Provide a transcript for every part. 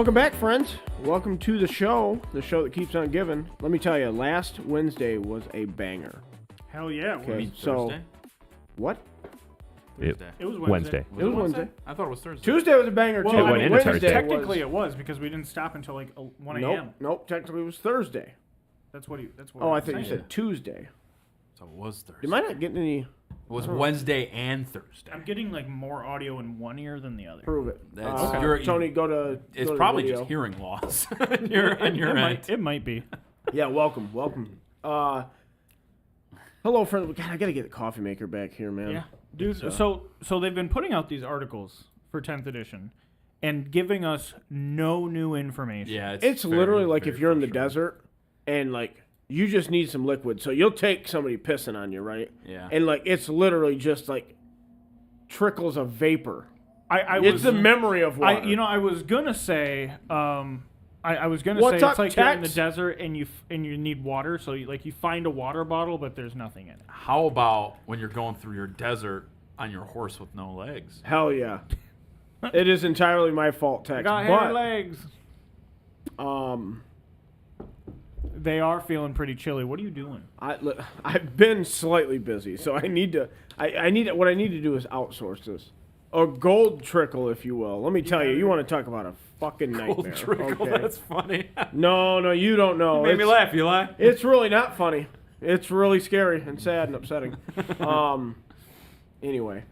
Welcome back, friends. Welcome to the show that keeps on giving. Let me tell you, last Wednesday was a banger. Hell yeah. Okay, so Thursday? What? Thursday. It was Wednesday. It was Wednesday. I thought it was Thursday. Tuesday was a banger Well, too. it went into Wednesday Thursday. was- Technically it was because we didn't stop until like 1 a.m. Nope. Technically it was Thursday. That's what I I'm thought you saying. said Tuesday. So it was Thursday. Am I not getting any? It was Wednesday and Thursday. I'm getting like more audio in one ear than the other. Prove it. That's- Tony, go to. It's go to probably video. just hearing loss on your end. It might be. Yeah, welcome. Hello, friend. God, I gotta get the coffee maker back here, man. Yeah. Dude, so they've been putting out these articles for 10th edition and giving us no new information. Yeah, It's very, literally like very if you're in the frustrating. desert and like you just need some liquid, so you'll take somebody pissing on you, right? Yeah. And like it's literally just like trickles of vapor. It's the memory of water. I was gonna say, I was gonna What's say up, it's like you're in the Tex? desert and you need water, so you find a water bottle, but there's nothing in it. How about when you're going through your desert on your horse with no legs? Hell yeah. It is entirely my fault, Tex. Got hairy But legs. They are feeling pretty chilly. What are you doing? I've been slightly busy, so I need to. What I need to do is outsource this, a gold trickle, if you will. Let me tell you, you want to talk about a fucking nightmare? Gold trickle, okay? that's funny. No, you don't know. Made me laugh, Eli. It's really not funny. It's really scary and sad and upsetting. Anyway,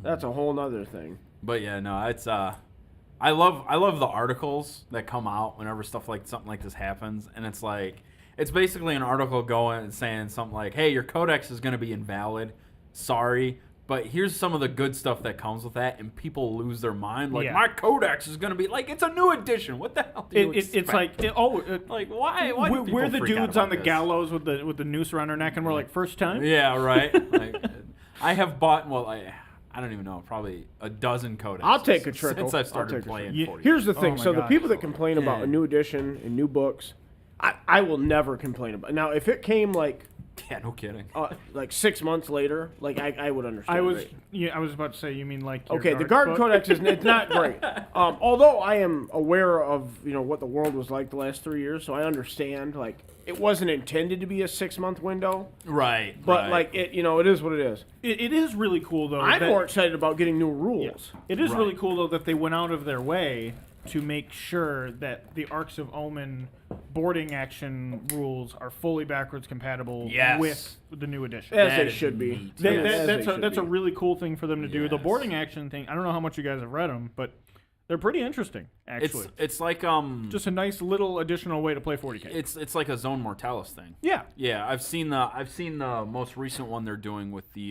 that's a whole nother thing. But yeah, no, it's I love the articles that come out whenever something like this happens, and it's like it's basically an article going and saying something like, "Hey, your codex is going to be invalid. Sorry, but here's some of the good stuff that comes with that," and people lose their mind. Like, Yeah. my codex is going to be like, it's a new edition. What the hell do you expect? It's like Like, why? Why do we're people the freak out dudes on about the this? gallows with the noose around our neck, and we're like, first time. Yeah, right. Like, I have bought I don't even know, probably a dozen codexes. I'll take a trickle. Since I've I'll started take a playing. trickle. 40. Here's the thing. Oh my So the gosh. people that complain about Yeah. a new edition and new books, I will never complain about. Now, if it came like Yeah, no kidding. 6 months later, like I would understand. I was right? I was about to say, you mean like your Okay, the Guard book? Codex it's not great. Although I am aware of what the world was like the last 3 years, so I understand like it wasn't intended to be a 6-month window, Right. but right. like it it is what it is. It is really cool though. I'm that- more excited about getting new rules. It is Right. really cool though that they went out of their way to make sure that the Arcs of Omen boarding action rules are fully backwards compatible Yes. with the new edition. As That they is should be. neat. That's a really cool thing for them to do. The Yes. boarding action thing. I don't know how much you guys have read them, but they're pretty interesting. Actually, It's like just a nice little additional way to play 40k. it's like a Zone Mortalis thing. Yeah, Yeah, I've seen the most recent one they're doing with the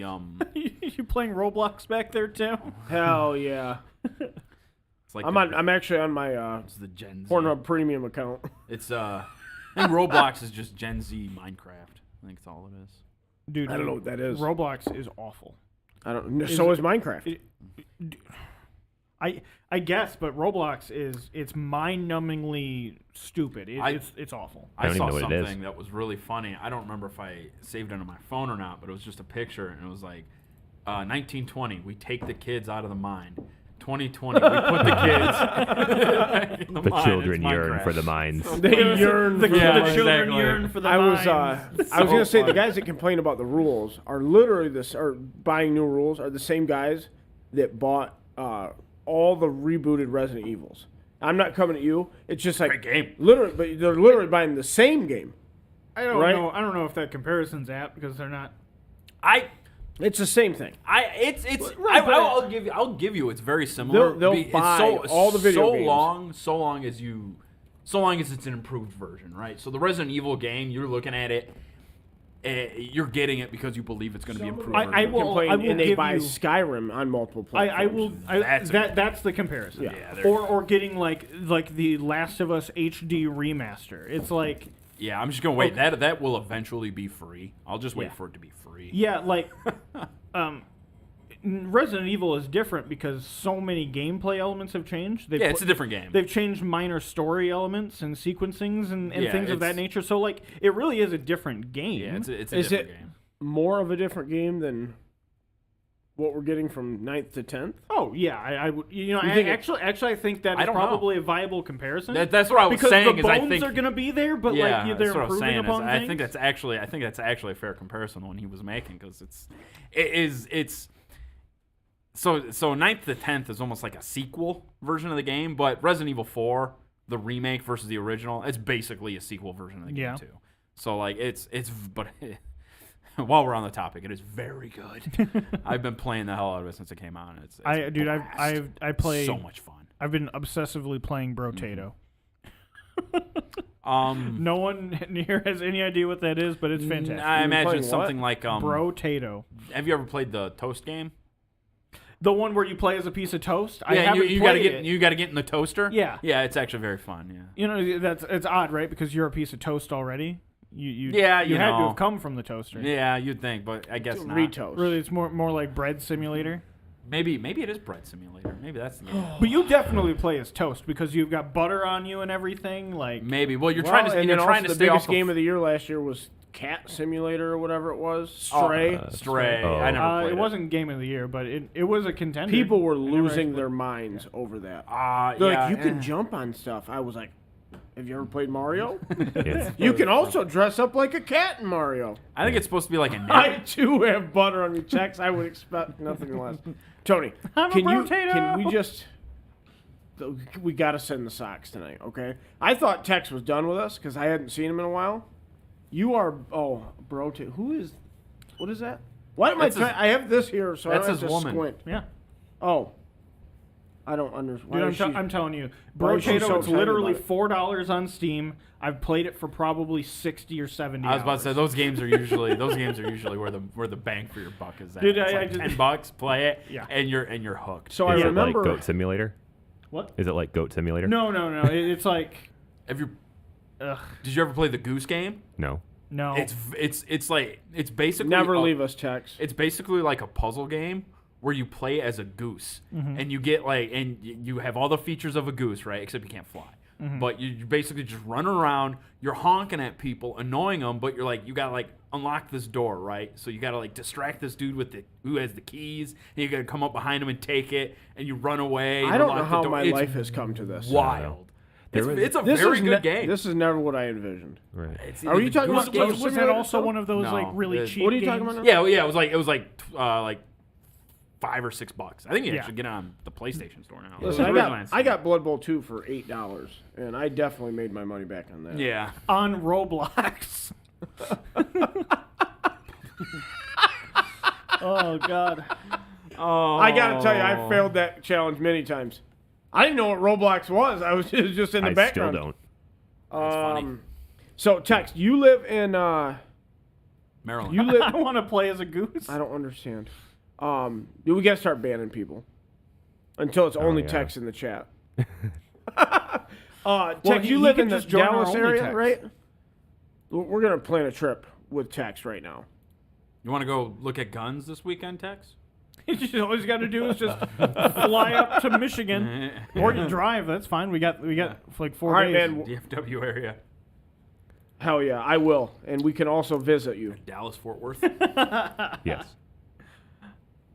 you playing Roblox back there too? Hell yeah! it's like I'm actually on my it's the Gen Z. Pornhub premium account. It's and Roblox is just Gen Z Minecraft. I think that's all it is. Dude, I don't know what that is. Roblox is awful. I don't. So is Minecraft. I guess, but Roblox it's mind-numbingly stupid. It's awful. I don't even saw know what it is. something that was really funny. I don't remember if I saved it on my phone or not, but it was just a picture, and it was like 1920, we take the kids out of the mine. 2020, we put the kids in the The mine. children It's yearn Minecraft. for the mines. They yearn for The Yeah, the children exactly. yearn for the I was mines. I was gonna say the funny. guys that complain about the rules are literally buying new rules are the same guys that bought all the rebooted Resident Evils. I'm not coming at you. It's just like Great game. literally, but they're literally buying the same game. I don't right? know. I don't know if that comparison's apt because they're not. It's the same thing. Right, but- I'll give you it's very similar. They'll It's buy all the video games. so long as it's an improved version, right? So the Resident Evil game, you're looking at it, you're getting it because you believe it's going to be improved. I version. will- Complain, and they give buy you- Skyrim on multiple platforms. I will. That's the comparison. Yeah. there you Or getting like the Last of Us HD remaster. It's like Yeah, I'm just gonna wait. That will eventually be free. I'll just wait Yeah. for it to be free. yeah, like Resident Evil is different because so many gameplay elements have changed. Yeah, it's a different game. They've changed minor story elements and sequencings and Yeah, things of that it's- nature. So like it really is a different game. Yeah, it's a Is different it game. more of a different game than what we're getting from 9th to 10th? Oh yeah, I would. You know, think actually, I think that I is don't know. probably a viable comparison. That's what I was because saying. the is I bones think are going to be there, but yeah, like they're that's what I was improving saying. upon I things. think that's actually a fair comparison the one he was making because it's so 9th to 10th is almost like a sequel version of the game, but Resident Evil 4, the remake versus the original, it's basically a sequel version of the game too. So like it's but while we're on the topic, it is very good. I've been playing the hell out of it since it came out. It's I play so much fun. I've been obsessively playing Brotato. No one here has any idea what that is, but it's fantastic. I imagine playing something like Brotato. Have you ever played the Toast game? The one where you play as a piece of toast. I Yeah, haven't you gotta played get it. you gotta get in the toaster. Yeah. yeah, it's actually very fun. Yeah, You know, it's odd, right? Because you're a piece of toast already. You Yeah, you you had to know. have come from the toaster. yeah, you'd think, but I guess not. Retoast. Really, it's more like bread simulator. Maybe it is Bread Simulator. Maybe that's the game. But you definitely play as toast because you've got butter on you and everything. Like Maybe. Well, you're Well, trying to and you're then trying also to the stay biggest off game of the year last year was Cat Simulator or whatever it was. Stray. Stray. Oh. I never played it wasn't game of the year, but it was a contender. People were I never losing actually- their minds over that. yeah, They're like, you can jump on stuff. I was like, have you ever played Mario? It's- You can also dress up like a cat in Mario. I think it's supposed to be like a I net. too have butter on me checks. I would expect nothing less. Tony, I'm a can potato. we just? We got to send the socks tonight, okay? I thought Tex was done with us because I hadn't seen him in a while. You are bro. Who is? What is that? Why am I? That's his- I have this here, so that's I don't his have to woman. squint. Yeah. Oh, I don't understand. Dude, I'm telling you, why is she Brotato, so it's excited literally about it? $4 on Steam. I've played it for probably 60 or 70 I was about to say hours. those games are usually where the bang for your buck is at. Dude, It's I like just- $10, play it, Yeah. and you're hooked. So I Is it remember. like Goat Simulator? What? Is it like Goat Simulator? No. It's like, Have you? ugh, Did you ever play the Goose game? No. no. It's basically Never leave us, Tex. It's basically like a puzzle game where you play as a goose and you get you have all the features of a goose, right? Except you can't fly. But you basically just run around, you're honking at people, annoying them, but you're like, you gotta unlock this door, right? So you gotta distract this dude who has the keys, and you gotta come up behind him and take it, and you run away. And I don't know unlock the how door. my It's life has come to this. wild. There was- It's a This very is good game. This is never what I envisioned. Right. It's Are either you the talking Goose about- game- was that Simulator also stuff? one of those No, really it- cheap What are you games? talking about? Yeah, it was like $5 or $6. I think you Yeah. actually get it on the PlayStation Store now. Listen, It was originally on I Steam. got Blood Bowl 2 for $8, and I definitely made my money back on that. Yeah. On Roblox. Oh, God. Oh. I gotta tell you, I failed that challenge many times. I didn't know what Roblox was. I was just in the I background. still don't. That's funny. So, Tex, you live in. Maryland. You live. I want to play as a goose. I don't understand. We gotta start banning people until it's only yeah. Tex in the chat. Tex, he- you he live could in the just join our Dallas only area, Tex. right? We're gonna plan a trip with Tex right now. You want to go look at guns this weekend, Tex? All he's got to do is just fly up to Michigan, or you drive. That's fine. We got like 4 All right, days. man. DFW area. Hell yeah, I will, and we can also visit you. Dallas, Fort Worth. Yes.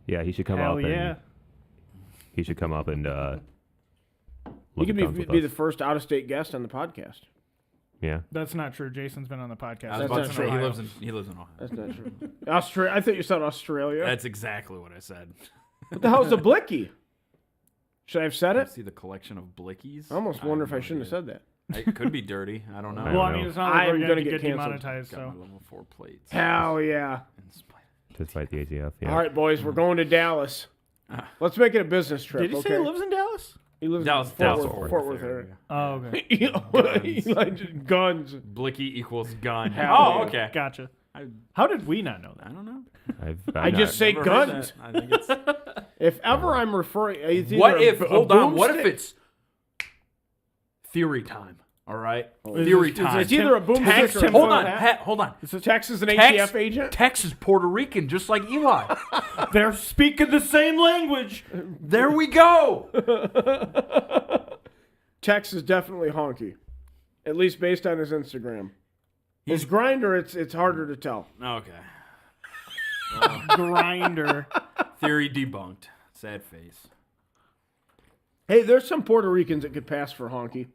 Yeah, he should come Hell up yeah. and he should come up and You look could at guns with be the us. first out-of-state guest on the podcast. Yeah. That's not true. Jason's been on the podcast. I was That's about not to true. say he Ohio. lives in Ohio. That's not true. Australia. I thought you said Australia. That's exactly what I said. What the hell's a blicky? Should I have said it? See the collection of blickies. I almost wonder if I shouldn't have said that. It could be dirty. I don't know. I Well, don't I mean, know. it's not like I'm we're gonna going to get get canceled. demonetized. Got So my level 4 plates. Hell yeah! And spite. Despite the ATF. Yeah. All right, boys, we're going to Dallas. Let's make it a business trip. did he okay? say he lives in Dallas? He lives Dallas, in Dallas, Fort Worth area. Oh, okay. Eli just guns. Blicky equals gun. Hell Oh, yeah. okay. Gotcha. I How did we not know I that? don't know. I just say Never heard guns. that. I think it's. If ever I'm referring, it's either What a- if? a Hold on. What if boomstick- it's theory time? All right. Is Theory this- is time. this It's either a boomstick Tex, or a hold gun. on. Hold on. Tex is an Tex- ATF agent. Tex is Puerto Rican, just like Eli. They're speaking the same language. There we go. Tex is definitely honky, at least based on his Instagram. His grinder, it's harder to tell. Okay. Grinder. Theory debunked. Sad face. Hey, there's some Puerto Ricans that could pass for honky.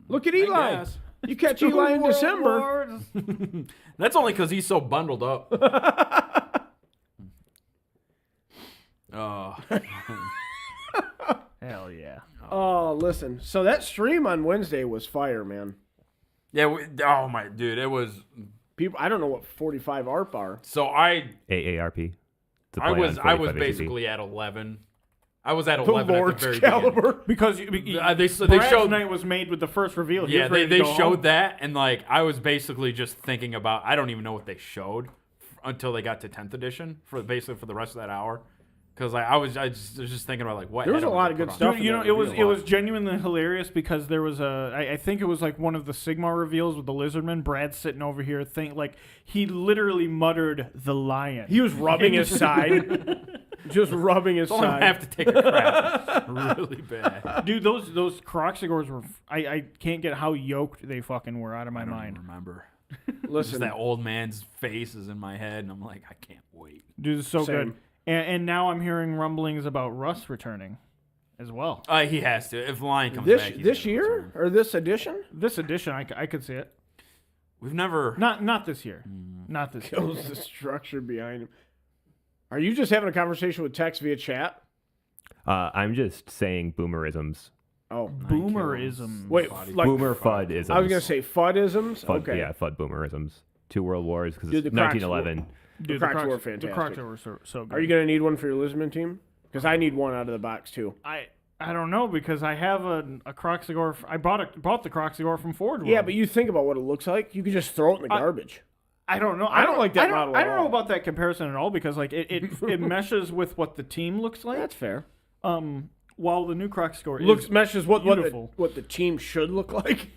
Look at Eli. guess. You catch Eli in December. That's only because he's so bundled up. Oh. Hell yeah. Oh, listen. So that stream on Wednesday was fire, man. Yeah. Oh my dude, it was. People, I don't know what 45 ARP are. So AARP. I was basically at 11. I was at 11 The at Lord's the very caliber. beginning. Because They Brad's showed night was made with the first reveal. He Yeah, was ready they to go showed home. that, and like I was basically just thinking about. I don't even know what they showed until they got to 10th edition for the rest of that hour, because I was just thinking about like what. There was a head-on lot they of good put on. stuff. Dude, you know, Definitely it was genuinely hilarious because there was I think it was like one of the Sigma reveals with the Lizardman. Brad sitting over here, he literally muttered the lion. He was rubbing his side. Just rubbing his So I'm gonna side. have to take a crap really bad. Dude, those Croxigors were. I can't get how yoked they fucking were out of my I don't mind. even remember. Listen, Just that old man's face is in my head, and I'm like, I can't wait. Dude, it's so Same. good. And now I'm hearing rumblings about Russ returning, as well. He has to. If the lion comes back, he's this gonna year return. or this edition? This edition, I could see it. We've never. Not this year. Not this year. Kills the structure behind him. Are you just having a conversation with text via chat? I'm just saying boomerisms. Oh, Boomerism. wait, like Boomer FUD-isms. I was gonna say FUDisms. FUD, Okay, Yeah, FUD boomerisms. 2 World Wars, because Dude, it's the Crocs 1911. Dude, Crocs were The fantastic. Crocs were so good. Are you gonna need one for your Lisbon team? Because I need one out of the box too. I don't know because I have a Croxigor. I bought the Croxigor from Ford. Yeah, but you think about what it looks like. You could just throw it in the garbage. I don't know. I don't like that I don't, model I at don't all. know about that comparison at all because like it meshes with what the team looks like. That's fair. While the new Croxigor Looks is meshes what beautiful. what the team should look like.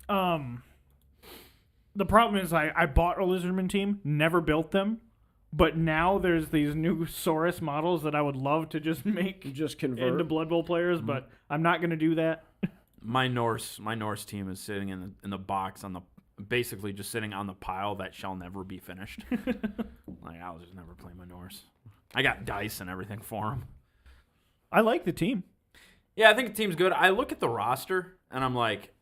The problem is I bought a Lizardman team, never built them, but now there's these new Saurus models that I would love to just make Just convert. into Blood Bowl players, but I'm not going to do that. My Norse team is sitting in the box basically just sitting on the pile that shall never be finished. Like I'll just never play my Norse. I got dice and everything for them. I like the team. Yeah, I think the team's good. I look at the roster and I'm like,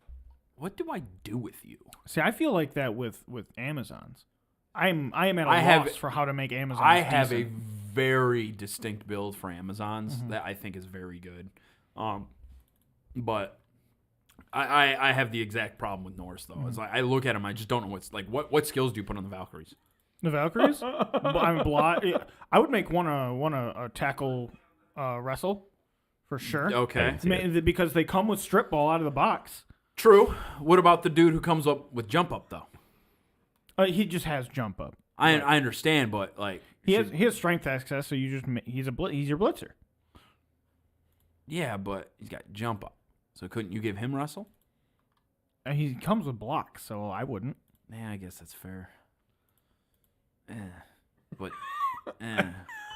what do I do with you? See, I feel like that with Amazons. I am at a I loss for how to make Amazons. I have decent. a very distinct build for Amazons that I think is very good. But I have the exact problem with Norse though. It's like I look at them, I just don't know what skills do you put on the Valkyries? The Valkyries. I would make one a tackle wrestle for sure. Okay. Because they come with strip ball out of the box. True. What about the dude who comes up with jump up though? He just has jump up. I understand, but like He has strength access, so he's your blitzer. yeah, but he's got jump up. So couldn't you give him wrestle? He comes with blocks, so I wouldn't. Yeah, I guess that's fair. But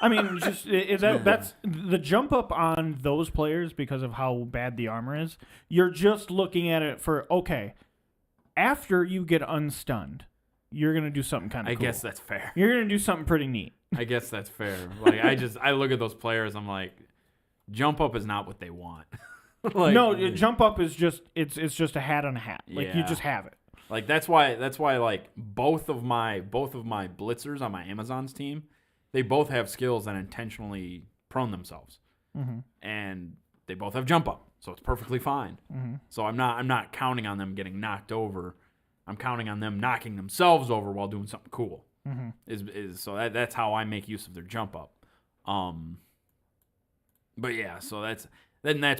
I mean, just that's the jump up on those players because of how bad the armor is. You're just looking at it for okay. After you get unstunned, you're gonna do something kind of. I cool. guess that's fair. You're gonna do something pretty neat. I guess that's fair. Like I look at those players, I'm like, jump up is not what they want. Like, No, jump up is just it's just a hat on a hat. Like you Yeah. just have it. like that's why like both of my blitzers on my Amazon's team, they both have skills that intentionally prone themselves, and they both have jump up, so it's perfectly fine. So I'm not counting on them getting knocked over. I'm counting on them knocking themselves over while doing something cool. So that's how I make use of their jump up. But yeah, so that's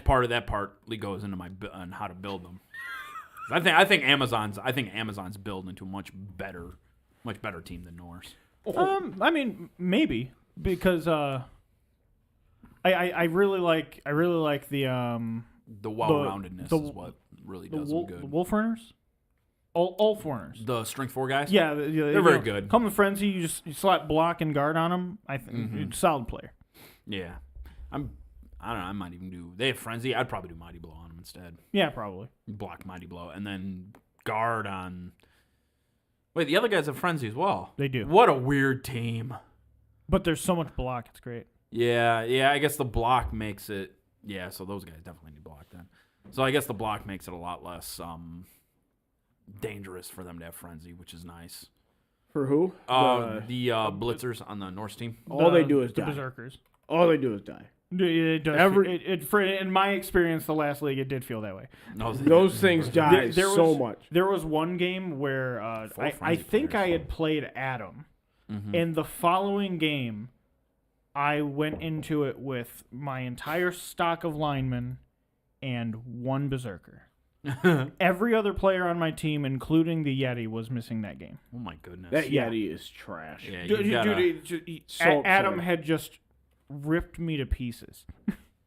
part of that partly goes into on how to build them. I think Amazon's build into a much better team than Norse. I mean, maybe because I really like the well-roundedness the- is what really does them good. The Wolfrunners, all foreigners. The strength 4 guys? Yeah, They're very good. Come with frenzy, you slap block and guard on them. I think solid player. Yeah. I don't know, I might even do... They have frenzy. I'd probably do mighty blow on them instead. Yeah, probably. Block mighty blow. And then guard on... Wait, the other guys have frenzy as well. They do. What a weird team. But there's so much block. It's great. Yeah. I guess the block makes it. Yeah, so those guys definitely need block then. So I guess the block makes it a lot less dangerous for them to have frenzy, which is nice. For who? The blitzers on the Norse team. All they do is the die. Berserkers. All they do is die. It does. In my experience, the last league, it did feel that way. No, Those things die so much. There was one game where I think I had played Adam, and the following game, I went into it with my entire stock of linemen and one Berserker. Every other player on my team, including the Yeti, was missing that game. Oh my goodness. That Yeti is trash. Yeah, Adam had just ripped me to pieces.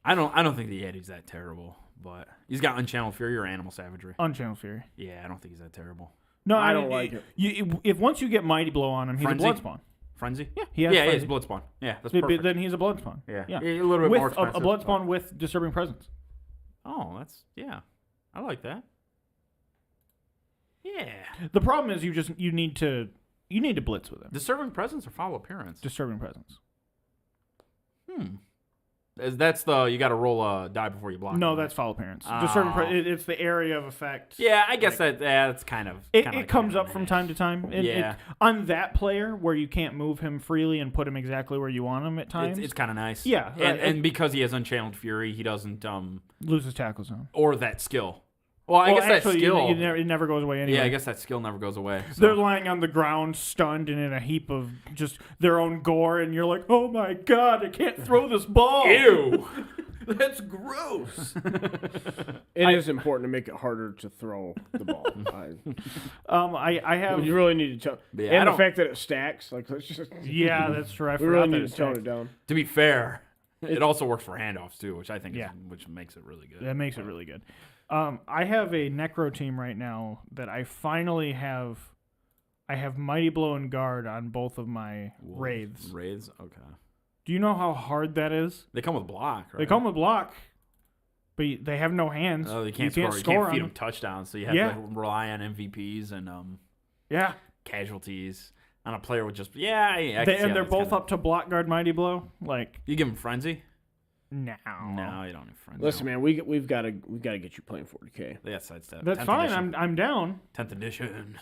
I don't think the Yeti's that terrible, but he's got Unchanneled Fury or Animal Savagery. Unchanneled Fury. Yeah, I don't think he's that terrible. No, I don't like it. If once you get Mighty Blow on him, he's Frenzy? a Bloodspawn. Frenzy? Yeah, he has he's Frenzy. Bloodspawn. Yeah, that's perfect. Then he's a Bloodspawn. Yeah. yeah. A little bit with more expensive. a Bloodspawn with Disturbing Presence. Oh, I like that. Yeah. The problem is you need to blitz with him. Disturbing Presence or Foul Appearance? Disturbing Presence. That's you got to roll a die before you block. No, him, right? that's Foul Appearance. Oh. It's the area of effect. Yeah, I guess that's kind of. It comes up from time to time. Yeah. On that player where you can't move him freely and put him exactly where you want him at times. It's kind of nice. Yeah, and because he has Unchanneled Fury, he doesn't lose his tackle zone. or that skill. Well, I guess actually, that skill. it never goes away anyway. Yeah, I guess that skill never goes away. So. They're lying on the ground, stunned and in a heap of just their own gore, and you're like, "Oh my god, I can't throw this ball!" Ew. That's gross. It is important to make it harder to throw the ball. I have. You really need to tone. Yeah, and the fact that it stacks, like let's just. Yeah, that's true. I We really forgot that need to tone it down. To be fair, it also works for handoffs too, which I think which makes it really good. That makes it really good. I have a Necro team right now that I finally have. I have Mighty Blow and Guard on both of my Wraiths. Wraiths? Okay. Do you know how hard that is? They come with block, right? They come with block, but they have no hands. Oh, they can't you score. You score can't feed on them touchdowns, so you have to rely on MVPs and casualties on a player with just and they're both up to block, guard, Mighty Blow. Like you give them frenzy. No, you don't need frenzy. Listen, man, we've got to get you playing 40K. They got sidestep. That's 10th fine. Edition. I'm down. 10th edition.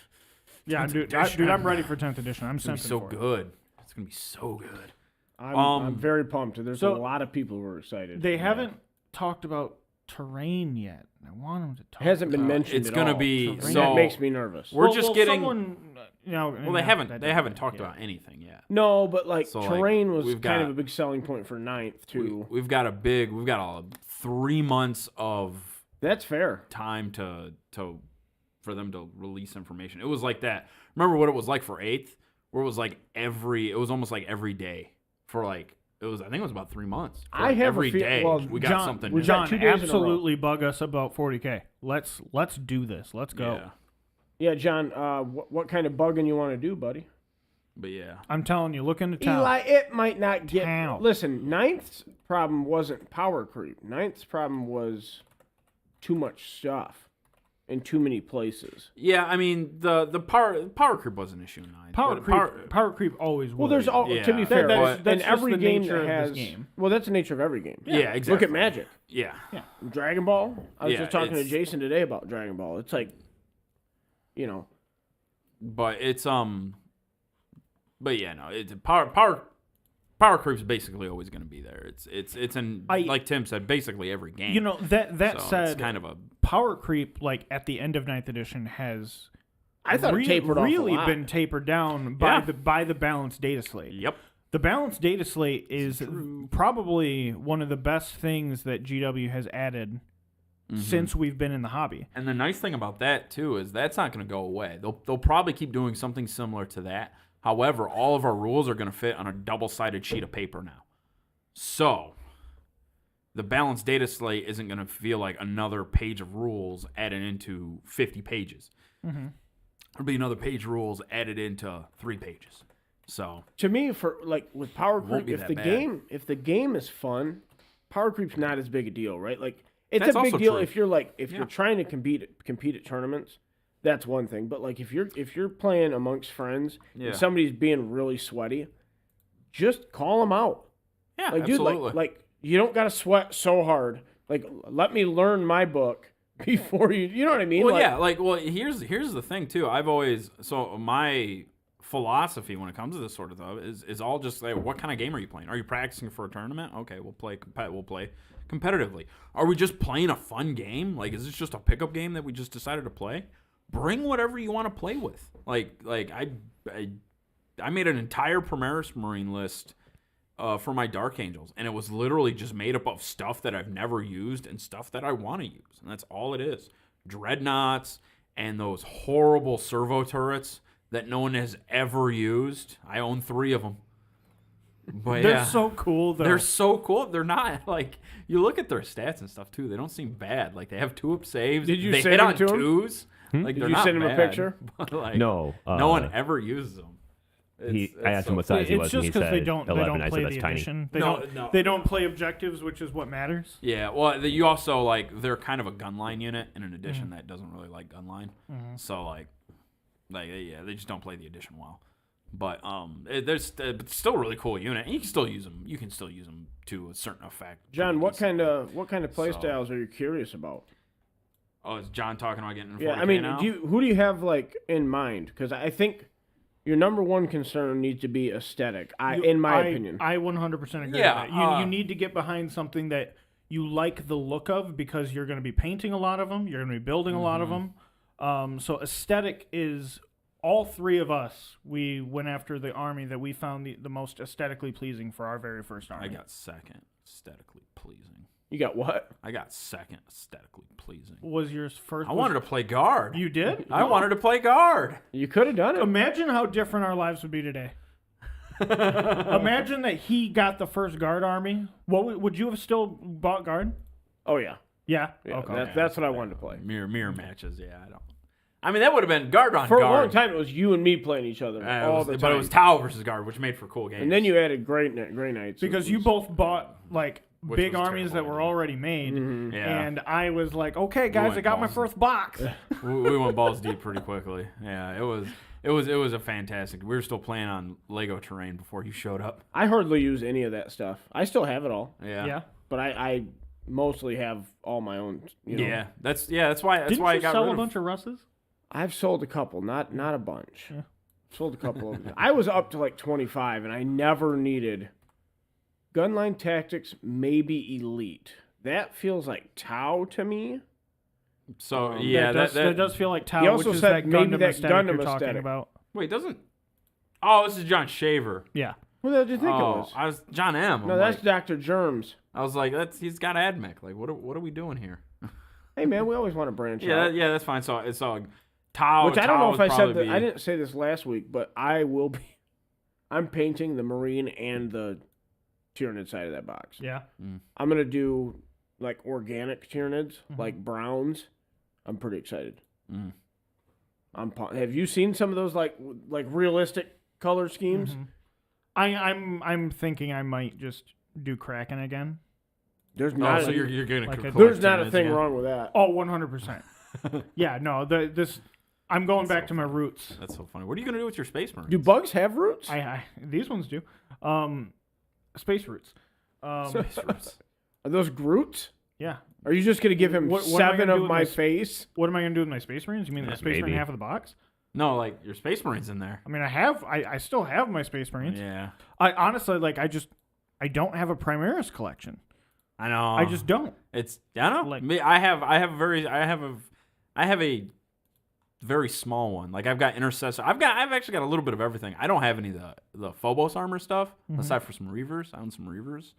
Yeah, 10th dude, edition. I'm ready for 10th edition. I'm It's gonna be so for it. good. It's gonna be so good. I'm very pumped. There's a so lot of people who are excited. They haven't talked about terrain yet. I want them to talk. It hasn't been mentioned. It's at going to all. be And so. that makes me nervous. We're just getting. Someone, well, they haven't talked about anything yet. No, but like So, terrain was we've kind got- of a big selling point for ninth too. We've got 3 months of That's fair. time to for them to release information. It was like that. Remember what it was like for 8th, where it was almost like every day for like. I think it was about 3 months. For I have a every day well, we got John, something. we've new. got John, 2 days in a row. absolutely bug us about 40K. Let's do this. Let's go. Yeah, Yeah, John. What kind of bugging you want to do, buddy? but yeah. I'm telling you, look into town. Eli, it might not get. Town. Listen, ninth's problem wasn't power creep. Ninth's problem was too much stuff in too many places. Yeah, I mean the power creep was an issue in 9. Power creep always Well, will. there's all Yeah. to be fair. That's in just every the game nature that of has. this game. Well, that's the nature of every game. Yeah, exactly. Look at Magic. Yeah. Dragon Ball. I was Yeah, just talking to it's- Jason today about Dragon Ball. It's like, But it's but yeah, no, it's power creep's basically always going to be there. It's in like Tim said, basically every game. You know that So said, it's kind of a power creep like at the end of 9th edition has I thought it tapered off a really lot. been tapered down by the balanced data slate. yep. The balanced data slate is probably one of the best things that GW has added since we've been in the hobby. And the nice thing about that too is that's not going to go away. They'll probably keep doing something similar to that. However, all of our rules are going to fit on a double-sided sheet of paper now. So, the balanced data slate isn't going to feel like another page of rules added into 50 pages. It'll be another page of rules added into 3 pages. So, To me, for like with power Won't creep, be if that the bad. game is fun, power creep's not as big a deal, right? Like it's That's a big also deal true. if you're trying to compete at tournaments. That's one thing, but like if you're playing amongst friends Yeah. and somebody's being really sweaty, just call them out. Yeah, Like, dude, absolutely. like you don't got to sweat so hard. Like, let me learn my book before you know what I mean? Well, like, yeah, here's the thing too. My philosophy when it comes to this sort of stuff is all just like, what kind of game are you playing? Are you practicing for a tournament? Okay, we'll play competitively. Are we just playing a fun game? Like, is this just a pickup game that we just decided to play? Bring whatever you want to play with. Like I made an entire Primaris Marine list for my Dark Angels, and it was literally just made up of stuff that I've never used and stuff that I want to use, and that's all it is. Dreadnoughts and those horrible servo turrets that no one has ever used. I own 3 of them. But They're so cool, though. They're so cool. They're not, like, you look at their stats and stuff, too. They don't seem bad. Like, they have 2-up saves. Did you they send hit them on to him? 2s. Like, Did they're you not send him a bad, picture? But, like, No. no one ever uses them. I asked him what size he It's was, just and he because said they don't 11. I play said the that's tiny. edition. No. They don't play objectives, which is what matters. Yeah, well, you also, like, they're kind of a gunline unit in an edition that doesn't really like gunline. So, like, they just don't play the edition well. But it's still a really cool unit. And you can still use them. You can still use them to a certain effect. John, what kind of play So- styles are you curious about? Oh, is John talking about getting 40K Yeah, I mean, now? who do you have like in mind? Because I think your number one concern needs to be aesthetic. In my opinion, I 100% agree Yeah, with that. You need to get behind something that you like the look of, because you're going to be painting a lot of them. You're going to be building a lot of them. So aesthetic is, all 3 of us, we went after the army that we found the most aesthetically pleasing for our very first army. I got second aesthetically pleasing. you got what? I got second aesthetically pleasing. Was yours first? I wanted to play guard. You did? I wanted to play guard. You could have done it. Imagine how different our lives would be today. Imagine that he got the first guard army. What would you have still bought guard? Oh yeah, Yeah. yeah. Okay. That's what I wanted to play. Mirror matches. Yeah, I don't. I mean, that would have been guard on For guard. a long time, it was you and me playing each other all the time. But it was Tau versus guard, which made for cool games. and then you added Grey Knights. Because It you was- both bought like Which big was armies that terrible were idea. already made, Yeah. and I was like, okay, guys, went I got my balls. first box. we went balls deep pretty quickly. Yeah, it was a fantastic. We were still playing on Lego terrain before you showed up. I hardly use any of that stuff. I still have it all, Yeah. Yeah. but I mostly have all my own. You know. Yeah, that's why Didn't I you got sell rid a of. bunch of Russes? I've sold a couple, not a bunch. Yeah. Sold a couple. I was up to like 25, and I never needed Gunline Tactics, maybe Elite. That feels like Tau to me. So yeah, that does feel like He Tau, also which is said that maybe Gundam that aesthetic Gundam you're talking aesthetic. about. wait, doesn't? Oh, this is John Shaver. Yeah. What did you think it Oh, was? I was John M. No, I'm that's like, Dr. Germs. I was like, he's got AdMech. Like, what are we doing here? Hey man, we always want to branch Yeah, out. yeah, that's fine. So it's all Tau. Which I don't Tau know if would I said probably that. I be- didn't say this last week, but I will be. I'm painting the Marine and the Tyranid side of that box. Yeah. I'm gonna do like organic Tyranids, like browns. I'm pretty excited. Mm. Have you seen some of those like realistic color schemes? I'm thinking I might just do Kraken again. There's Oh, not. so you're gonna Like a- collect there's not a Tyranids thing again? wrong with that. Oh, 100%. Yeah, no, I'm going back to my roots. That's so funny. What are you gonna do with your Space Marines? Do bugs have roots? These ones do. Space roots. Space Marines. Are those Groots? Yeah. Are you just gonna give him What am I 7 gonna do of with my my face? What am I gonna do with my Space Marines? You mean the Space Marine maybe. half of the box? No, like your Space Marines in there. I mean, I still have my Space Marines. Yeah, I honestly I don't have a Primaris collection. I know. I just don't. It's I don't know. Like- Me, I have a very small one. Like I've got Intercessor. I've actually got a little bit of everything. I don't have any of the Phobos armor stuff aside for some Reavers. I own some Reavers,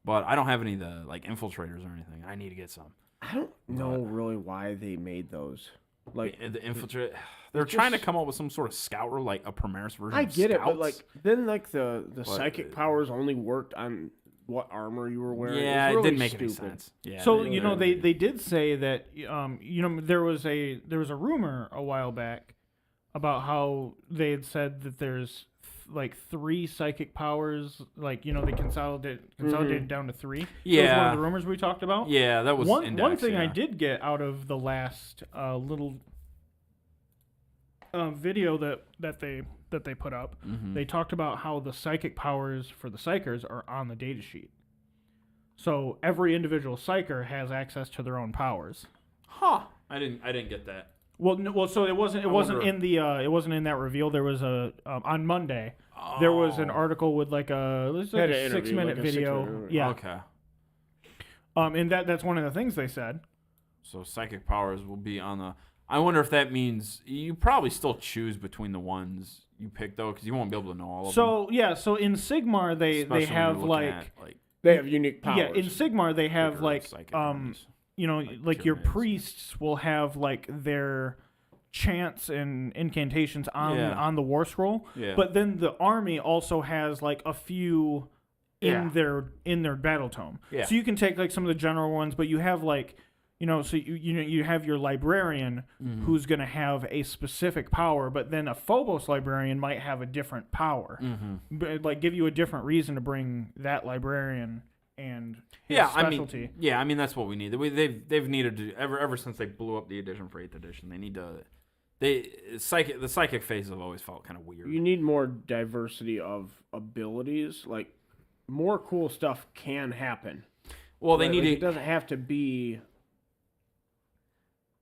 but I don't have any of the like Infiltrators or anything. I need to get some. I don't know really why they made those. Like The Infiltrator. They're trying to come up with some sort of scout or like a Primaris version. I of get it, but scouts. like then like the psychic powers only worked on what armor you were wearing. yeah, was it really didn't make any stupid. sense. Yeah. So they- you know they did say that there was a rumor a while back about how they had said that there's like 3 psychic powers, like they consolidated down to 3. That was one Yeah. of the rumors we talked about. Yeah, that was one index, thing I yeah. did get out of the last little video that they that they put up, they talked about how the psychic powers for the psychers are on the datasheet. So every individual psyker has access to their own powers. Huh. I didn't get that. Well, so it wasn't in the it wasn't in that reveal. There was a on Monday. There was an article with like a 6-minute video. Yeah. Okay. And that's one of the things they said. So psychic powers will be on the. I wonder if that means you probably still choose between the ones you pick though, because you won't be able to know all of them. So yeah, so in Sigmar they Especially when have you're looking at, They have unique powers. yeah, in Sigmar they have bigger like psychic armies. like your pyramids. priests will have like their chants and incantations on the war scroll. Yeah. But then the army also has like a few in their battle tome. Yeah. So you can take like some of the general ones, but you have like so you have your librarian who's going to have a specific power, but then a Phobos librarian might have a different power. But, like give you a different reason to bring that librarian and his specialty. I mean that's what we need. They've needed to ever since they blew up the edition for 8th edition. They need to. The psychic phases have always felt kind of weird. You need more diversity of abilities. Like more cool stuff can happen. Well, they need It doesn't have to be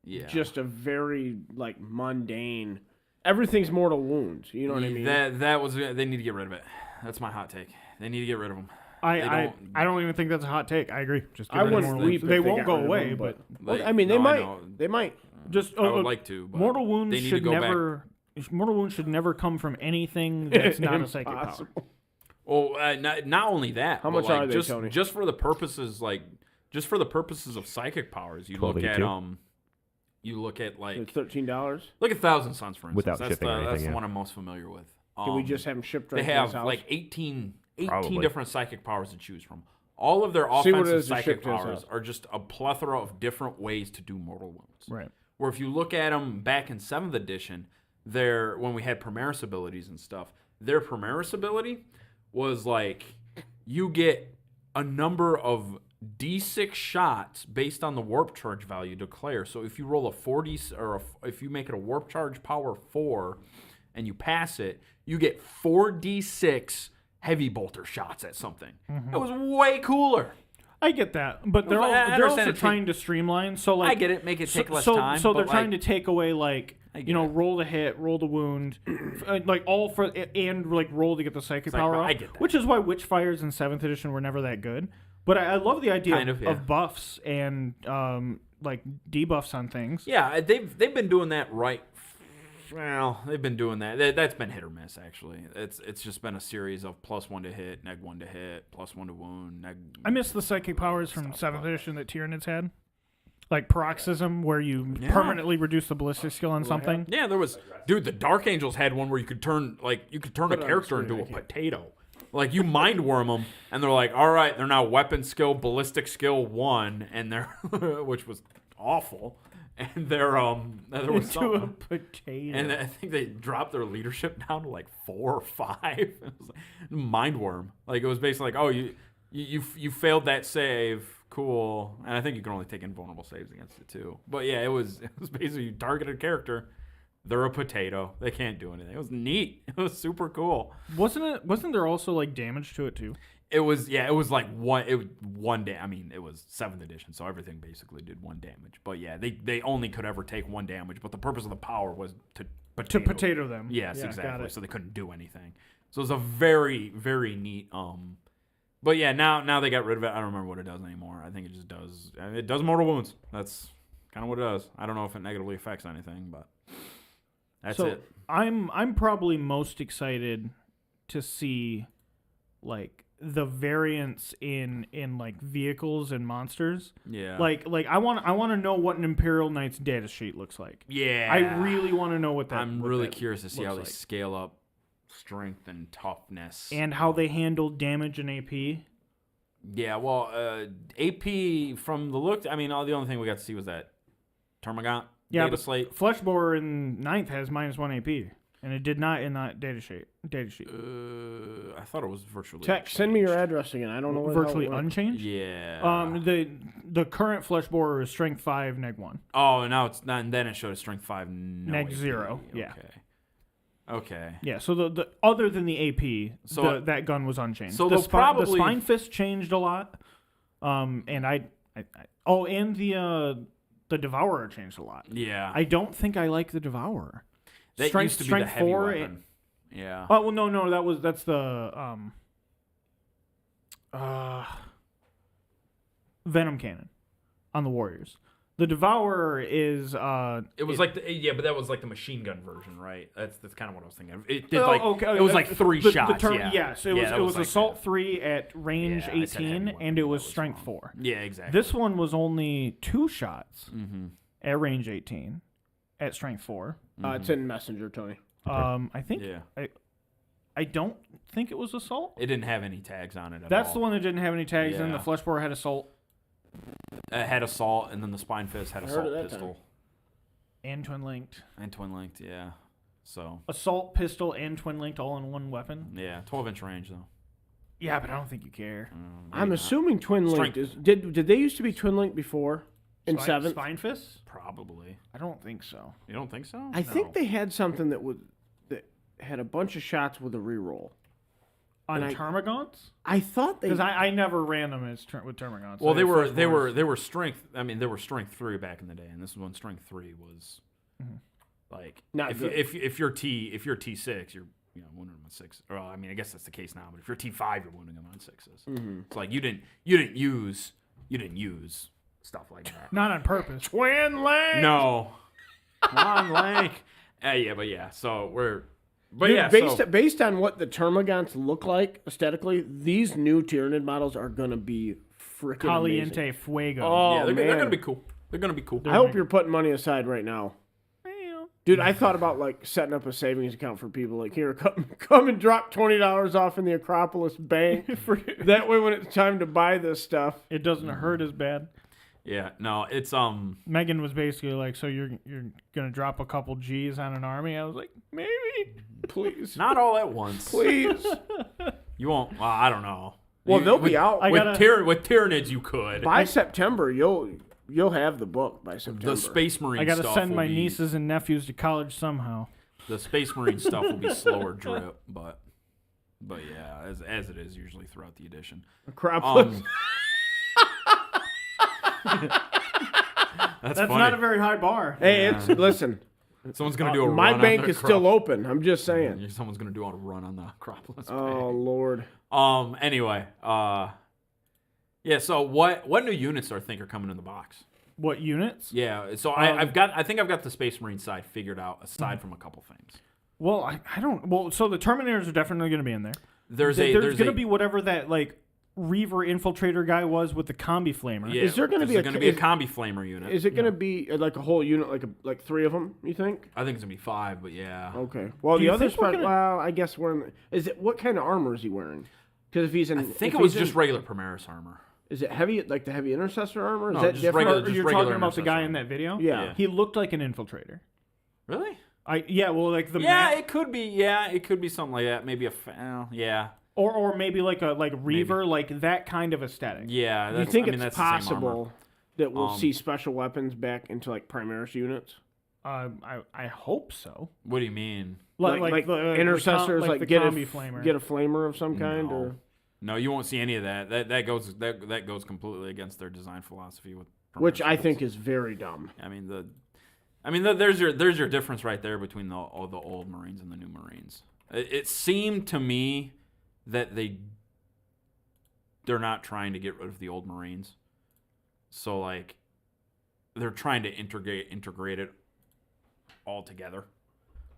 Yeah. just a very like mundane. Everything's mortal wounds. You know what I mean? That was they need to get rid of it. That's my hot take. They need to get rid of them. I don't even think that's a hot take. I agree. Just get I rid of wouldn't more weep. wounds. They if won't got go rid of away, them, but well, I mean, they No, I might. know. They might. just I would like to. But mortal wounds they need should to go never. Mortal wounds should never come from anything that's not a psychic power. Impossible. Well, not only that. How but, much like, are they, just, Tony? Just for the purposes of psychic powers, you look at 1282. You look at like It's $13. look at Thousand Suns for instance. Without that's shipping or that's anything, the yeah. one I'm most familiar with. Can we just have them shipped right They to his have house? like 18 Probably. different psychic powers to choose from. All of their See what it offensive is to psychic ship to his powers house. are just a plethora of different ways to do mortal wounds. Right. Where if you look at them back in 7th edition, when we had Primaris abilities and stuff, their Primaris ability was like you get a number of D6 shots based on the warp charge value declare. So if you roll a 40 or if you make it a warp charge power 4 and you pass it, you get 4d6 heavy bolter shots at something. It was way cooler. I get that, but they're I they're also understand trying to streamline. So like I get it, make it take less so, time. So they're but, trying like, to take away like get it. roll the hit, roll the wound, like all for and like roll to get the psychic Psychic power power, up. I get that. Which is why Witchfires in 7th edition were never that good. But I love the idea Kind of, yeah. of buffs and like debuffs on things. Yeah, they've been doing that right. Well, they've been doing that. That's been hit or miss actually. It's just been a series of +1 to hit, -1 to hit, +1 to wound. I miss the psychic powers from 7th edition that Tyranids had. Like paroxysm, where you permanently reduce the ballistic skill on something. Yeah, there was the Dark Angels had one where you could turn a character screen, into I a can't. potato. Like you mind worm them, and they're like, all right, they're now weapon skill, ballistic skill 1, and they're which was awful. And they're there was Into a something. potato. And I think they dropped their leadership down to like 4 or 5. It was like mind worm. Like it was basically like, oh, you failed that save. Cool. And I think you can only take invulnerable saves against it too. But yeah, it was basically you target a character. They're a potato. They can't do anything. It was neat. It was super cool. Wasn't there also like damage to it too? It was like one day. I mean, it was 7th edition, so everything basically did 1 damage. But yeah, they only could ever take 1 damage. But the purpose of the power was to Potato them. Yes, Yeah, got exactly. it. So they couldn't do anything. So it was a very, very neat. But yeah, now they got rid of it. I don't remember what it does anymore. I think it just does. It does mortal wounds. That's kind of what it does. I don't know if it negatively affects anything, but that's so it. I'm probably most excited to see like the variance in like vehicles and monsters. Yeah. Like I want to know what an Imperial Knight's data sheet looks like. Yeah. I really want to know what that. I'm what really that curious to see looks how they like. scale up strength and toughness. And how they handle damage and AP. Yeah, well, AP from the look, I mean, the only thing we got to see was that Termagant Yeah, data but slate. Fleshborer in 9th has -1 AP, and it did not in that data sheet. I thought it was virtually Tech, send me your address again. I don't know where Virtually the hell it went. unchanged. Yeah. The current Fleshborer is strength 5 -1. Oh, now it's not. And then it showed a strength 5 no Neg AP. 0, yeah. Okay. Okay. Yeah, so the other than the AP, So- that gun was unchanged. so the they'll probably- the spine fist changed a lot, and and the Devourer changed a lot. Yeah. I don't think I like the Devourer. that used to be the heavy weapon. Yeah. Oh well, no, that's the Venom Cannon on the Warriors. The Devourer is It was but that was like the machine gun version, right? That's kind of what I was thinking. It did okay, it was like 3 shots. Yes, it was like Assault that. 3 at range Yeah, I said heavy 18, weapon, and it that was was Strength wrong. 4. Yeah, exactly. This one was only 2 shots Mm-hmm. at range 18 at Strength 4. It's in Messenger, Tony. I think Yeah. I don't think it was Assault. It didn't have any tags on it at That's all. the one that didn't have any tags in. Yeah. The Flesh Bore had Assault It had Assault, and then the Spine Fist had heard Assault of that Pistol. and Twin Linked. And Twin Linked, yeah. So, Assault Pistol and Twin Linked all in one weapon. yeah. 12-inch range, though. Yeah, but I don't think you care. I'm Maybe not. assuming Twin Linked Strength. is. Did they used to be Twin Linked before in Spine- 7th? Spine Fists? Probably. I don't think so. You don't think so? I think they had something that had a bunch of shots with a reroll. On And I- Termagants? I thought they. Because I never ran them with Termagants. Well, I they had were Flesh they Bores. were they were strength. I mean, they were strength 3 back in the day, and this is when strength 3 was like Not if good. if you're T6, you're wounding them on 6. Well, I mean, I guess that's the case now. But if you're T5, you're wounding them on 6s. It's like you didn't use stuff like that. Not on purpose. Twin Linked. No, come on, Lank. Yeah. So we're. But Dude, yeah, based on what the Termagants look like aesthetically, these new Tyranid models are gonna be freaking amazing. Caliente Fuego. Oh, they're man. gonna be cool. They're gonna be cool. I hope you're putting money aside right now. Well, Dude, I thought about like setting up a savings account for people. Like, here, come and drop $20 off in the Acropolis Bank. That way, when it's time to buy this stuff, it doesn't hurt as bad. Yeah, no, it's Megan was basically like, "So you're gonna drop a couple G's on an army?" I was like, "Maybe." please, not all at once. please. You won't. Well, I don't know. Well, they'll with, be out I with gotta- with Tyranids. You could. by September. You'll have the book by September. The Space Marine. I gotta stuff send will my be- nieces and nephews to college somehow. The Space Marine stuff will be slower drip, but yeah, as it is usually throughout the edition. Acropolis. That's That's funny. not a very high bar. Hey, listen. Someone's gonna do a My run bank on the is still open. I'm just saying. Yeah, someone's gonna do a run on the Acropolis. Oh Bank. Lord. Anyway. Yeah. So what new units do I think are coming in the box? What units? Yeah. So I think I've got the Space Marine side figured out aside from a couple things. Well, I don't. Well, so the Terminators are definitely gonna be in there. There's gonna be whatever that like Reaver infiltrator guy was with the combi flamer. Yeah, Is there gonna be there's a- gonna be a is- combi flamer unit? Is it going to be like a whole unit, like 3 of them? You think? I think it's gonna be 5, but yeah. Okay. Well, Do the you other think we're part. gonna- Well, I guess we're. Is it what kind of armor is he wearing? Because if he's in, I think if it was he's just in- regular Primaris armor. Is it heavy, like the heavy intercessor armor? Is No, that just different? regular- Or just you're regular talking about the guy intercessor. in that video? Yeah. He looked like an infiltrator. Really? Well, like the Yeah, ma- it could be. Yeah, it could be something like that. Maybe yeah. or maybe like a Reaver, like that kind of aesthetic. Yeah. You That's, think I mean, it's that's the same armor. possible that we'll Um, see special weapons back into like Primaris units? I hope so. What do you mean? Like the intercessors, the like get a combi flamer. get a flamer of some kind, No. or No, you won't see any of that. That goes completely against their design philosophy with Primaris which I units. think is very dumb. there's your difference right there between the old Marines and the new Marines. It seemed to me that they're not trying to get rid of the old Marines. So like they're trying to integrate it all together.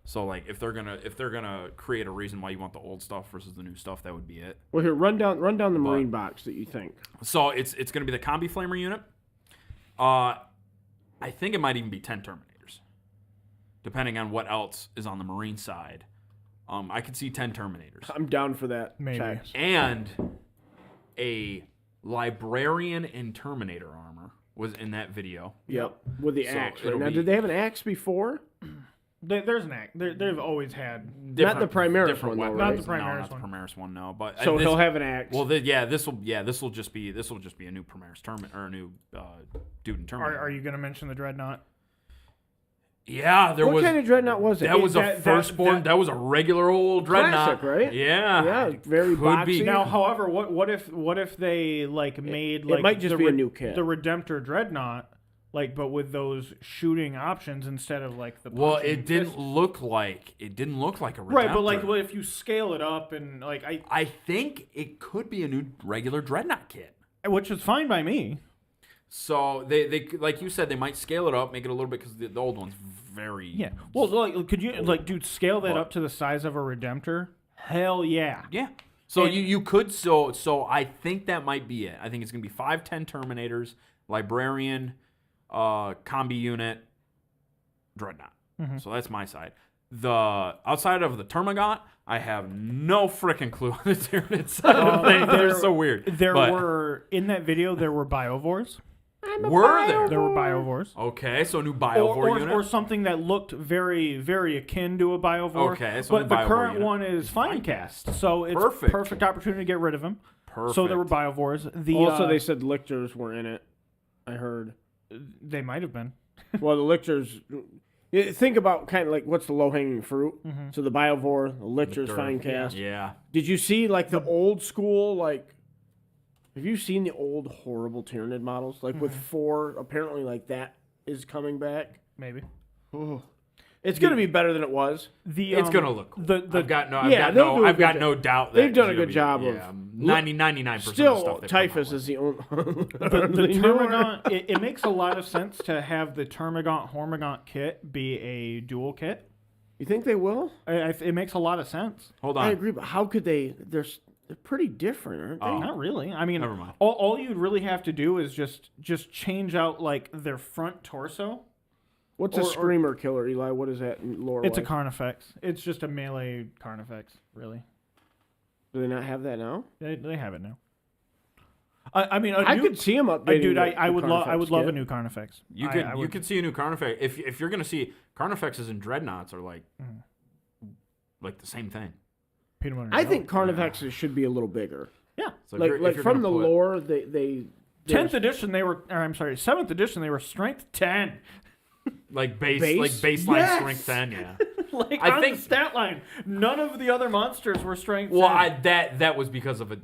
So like if they're gonna create a reason why you want the old stuff versus the new stuff, that would be it. Well, here, run down the Marine box that you think. So it's gonna be the combi flamer unit. I think it might even be 10 Terminators, depending on what else is on the Marine side. I could see 10 Terminators I'm down for that. Maybe. Checks. and a Librarian and Terminator armor was in that video. Yep, with the So axe. Right? it'll Now, be- did they have an axe before? There's an act. They've always had. Not the Primaris different one, though, weapons. right? Not the Primaris No, not the one. Primaris one. No, but So this- he'll have an axe. Well, this will just be a new Primaris Terminator or a new dude in Terminator. Are you going to mention the Dreadnought? Yeah, there What was. kind of dreadnought was it? That was a that- firstborn. That was a regular old dreadnought, Classic, right? Yeah, Yeah, very Could boxy. be. Now, however, what if they like made it like might just the be a new kit. the Redemptor Dreadnought, like but with those shooting options instead of like the Well, punching it didn't fist. look like a Redemptor. Right, but like what if you scale it up and like I think it could be a new regular dreadnought kit. which is fine by me. So they like you said, they might scale it up, make it a little bit because the old one's very Yeah. Well, like could you like dude scale that What? up to the size of a Redemptor? Hell yeah. yeah. So And- you could so I think that might be it. I think it's gonna be 5-10 Terminators, Librarian, combi unit, Dreadnought. So that's my side. The outside of the Termagant, I have no freaking clue on the Tyranid side of things. They're so weird. There But were in that video there were Biovores. were there? There were Biovores. Okay, so a new Biovore unit. Or something that looked very, very akin to a Biovore. Okay, so but a the Biovore current unit. one is Finecast, so it's Perfect. perfect opportunity to get rid of him. Perfect. So there were Biovores. The Also, they said lictors were in it. I heard. they might have been. Well, the lictors. Think about kind of like what's the low hanging fruit. So the Biovore, the lictors, fine cast. Yeah. Did you see like the old school like? Have you seen the old horrible Tyranid models like with 4? Apparently, like that is coming back. Maybe. It's gonna be better than it was. It's gonna look cool. The I've got no, Yeah, they'll do a I've good got job. no doubt that They've done a it's good gonna job be, of- 99% of Still, stuff. they've come out Typhus with. is the only. the Termagant. It makes a lot of sense to have the Termagant Hormagant kit be a dual kit. You think they will? It makes a lot of sense. Hold I on. agree, but how could they? They're pretty different, aren't they? Oh. Not really. I mean, Never mind. all you'd really have to do is just change out like their front torso. What's a screamer killer, Eli? What is that in lore? It's a like? Carnifex. It's just a melee Carnifex, really. Do they not have that now? They have it now. I mean, I could see them updating. dude. the I would love. I Carnifex would love a kit. new Carnifex. You could see a new Carnifex if you're gonna see Carnifexes and Dreadnoughts are like the same thing. Peanut butter. I and think jelly. Carnifexes should be a little bigger. Yeah. So if Like you're- like if you're from the gonna put- lore, they 10th edition they were. Or I'm sorry, 7th edition they were strength 10. like Base? baseline Yes! strength 10, yeah. Like I on think- the stat line, none of the other monsters were strength. Well, 10. that was because of a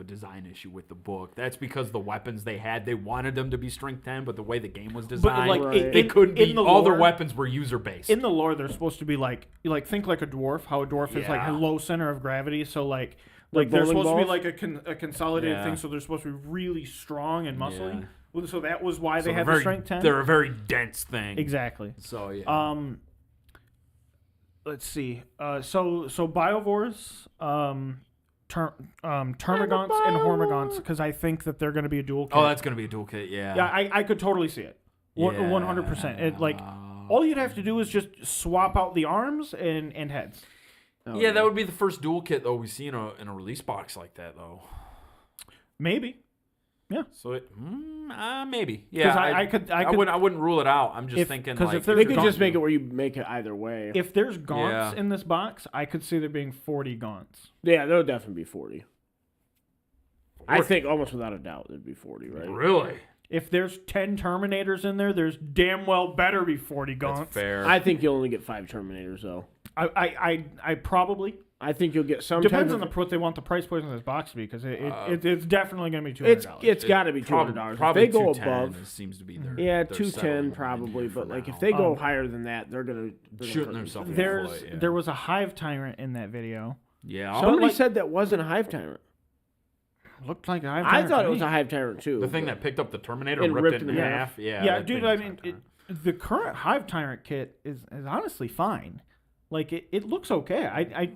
design issue with the book. That's because the weapons they had, they wanted them to be strength 10, but the way the game was designed, like, Right. they couldn't be. in the All their lore- weapons were user based. in the lore they're supposed to be like think like a dwarf. How a dwarf is like Yeah. a low center of gravity. So like Like they're bowling supposed to be balls? like a consolidated Yeah. thing. So they're supposed to be really strong and muscly. Yeah. Well, so that was why So they they're had very, the strength 10. They're a very dense thing. Exactly. So yeah. Let's see. So Biovores, Termagants, and Hormagants, because I think that they're going to be a dual kit. Oh, that's gonna be a dual kit. Yeah. yeah, I could totally see it. 100%. It like all you'd have to do is just swap out the arms and heads. Oh, Yeah, that would be the first dual kit though we see in a release box like that though. Maybe. So it maybe. Yeah, I could I wouldn't rule it out. I'm just thinking 'cause like if there's They could Gaunt- just make it where you make it either way. If there's gaunts Yeah. in this box, I could see there being 40 gaunts. Yeah, there'll definitely be 40. I think almost without a doubt there'd be 40, right? really. If there's 10 Terminators in there, there's damn well better be 40 gaunts. That's fair. I think you'll only get 5 Terminators though. I probably I think you'll get some. depends type on of- what they want the price point in this box to be, because it's definitely going to be $200. It's got to be $200. If they go above, seems to be their yeah, their 210 settling probably. for But like now. if they go higher than that, they're gonna Shooting hurt themselves. themselves. Yeah. There was a Hive Tyrant in that video. Yeah, Somebody like- said that wasn't a Hive Tyrant. Looked like a Hive I Tyrant. thought to it was me. a Hive Tyrant too. the thing but- that picked up the Terminator And and ripped it in half. half. Yeah, Yeah, that dude. thing I was mean, kinda- the current Hive Tyrant kit is honestly fine. Like it looks okay. I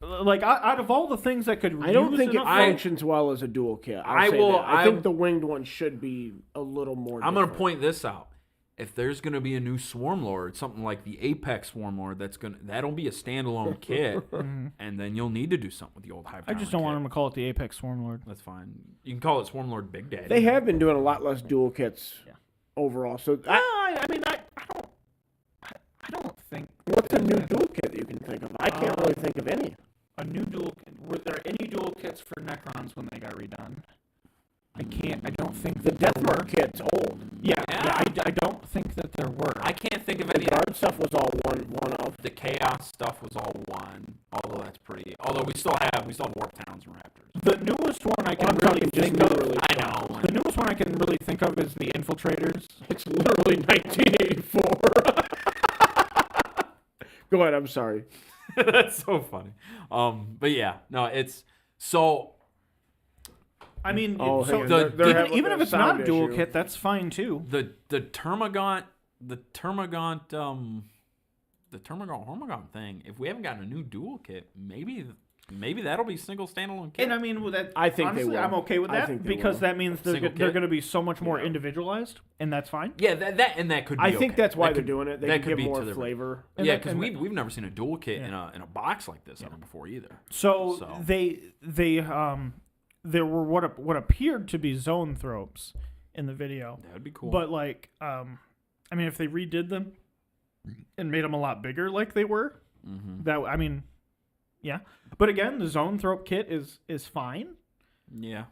like out of all the things that could. I don't use think it enough- functions well as a dual kit. I I'll say will- that. I think I- the winged one should be a little more. I'm going to different. point this out. If there's going to be a new Swarm Lord, something like the Apex Swarm Lord, that'll be a standalone kit, and then you'll need to do something with the old Hive. I just don't want him to call it the Apex Swarm Lord. That's fine. You can call it Swarm Lord Big Daddy. They have been doing a lot less dual kits overall. So I mean, I don't think what's a new dual kit that you can think of? I can't really think of any. a new dual. Were there any dual kits for Necrons when they got redone? I don't don't think The that there Deathmark were. kit's old. Yeah, I don't think that there were. I can't think of The any. guard stuff was all one of. The chaos stuff was all one. Although that's pretty. Although we still have Warp Towns and Raptors. The newest one I can I'm really talking just think of. literally. I know. The newest one I can really think of is the Infiltrators. It's literally 1984. Go ahead. I'm sorry. That's so funny. But yeah, no, it's so. I mean, Oh, so hang on. They're having even a if it's not sound dual issue. kit, that's fine too. The Termagant Hormagaunt thing. If we haven't gotten a new dual kit, maybe that'll be single standalone kit. And I mean, with that, I think they honestly, will. I'm okay with I that think they because will. that means they're Single they're kit? going to be so much more individualized, and that's fine. yeah, that could be. I think okay. that's why That they're could- doing it. They that can could give be more to their- flavor. And Yeah, that- because and we've never seen a dual kit in a box like this ever before either. So, So. there were what appeared to be zoanthropes in the video, That would be cool. but like I mean, if they redid them and made them a lot bigger, like they were, that I mean, yeah. But again, the zoanthrope kit is fine. yeah,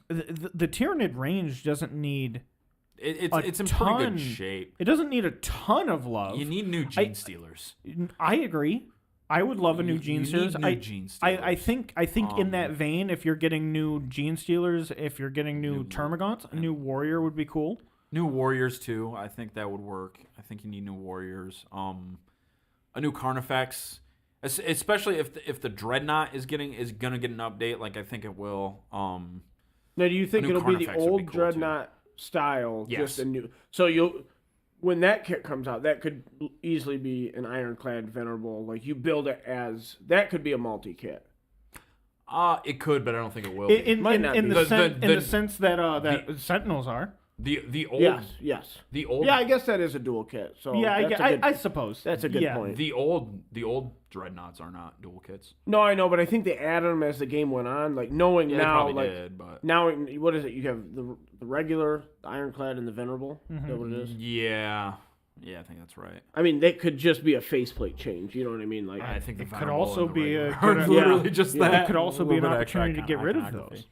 The Tyranid range doesn't need it's in ton- pretty good shape. it doesn't need a ton of love. You need new gene stealers. I agree. I would love a new You Gene need Stealers. new Gene Stealers. I think in that vein, if you're getting new Gene Stealers, if you're getting new Termagants, a new Warrior would be cool. New Warriors too. I think that would work. I think you need new Warriors. A new Carnifex, especially if the Dreadnought is gonna get an update, like I think it will. Now, do you think new it'll be the Carnifex would be old cool, too. Dreadnought style, Yes. just a new? So when that kit comes out, that could easily be an Ironclad Venerable. Like you build it as that could be a multi kit. It could, but I don't think it will. Be. In Might not be. the sense that Sentinels are. The old Yes. the old Yeah, I guess that is a dual kit. So Yeah, that's a good, I suppose that's a good Yeah. point. the old Dreadnoughts are not dual kits. No, I know, but I think they added them as the game went on. Like knowing Yeah, they now, probably like did, but now, what is it? You have the regular, the Ironclad, and the Venerable. Is that what it is? yeah, I think that's right. I mean, that could just be a faceplate change. You know what I mean? Like, I think the It could Venerable also and the be a regular good- are literally yeah. just Yeah. that. It could also A be an little bit extra opportunity to get rid of iconography. those.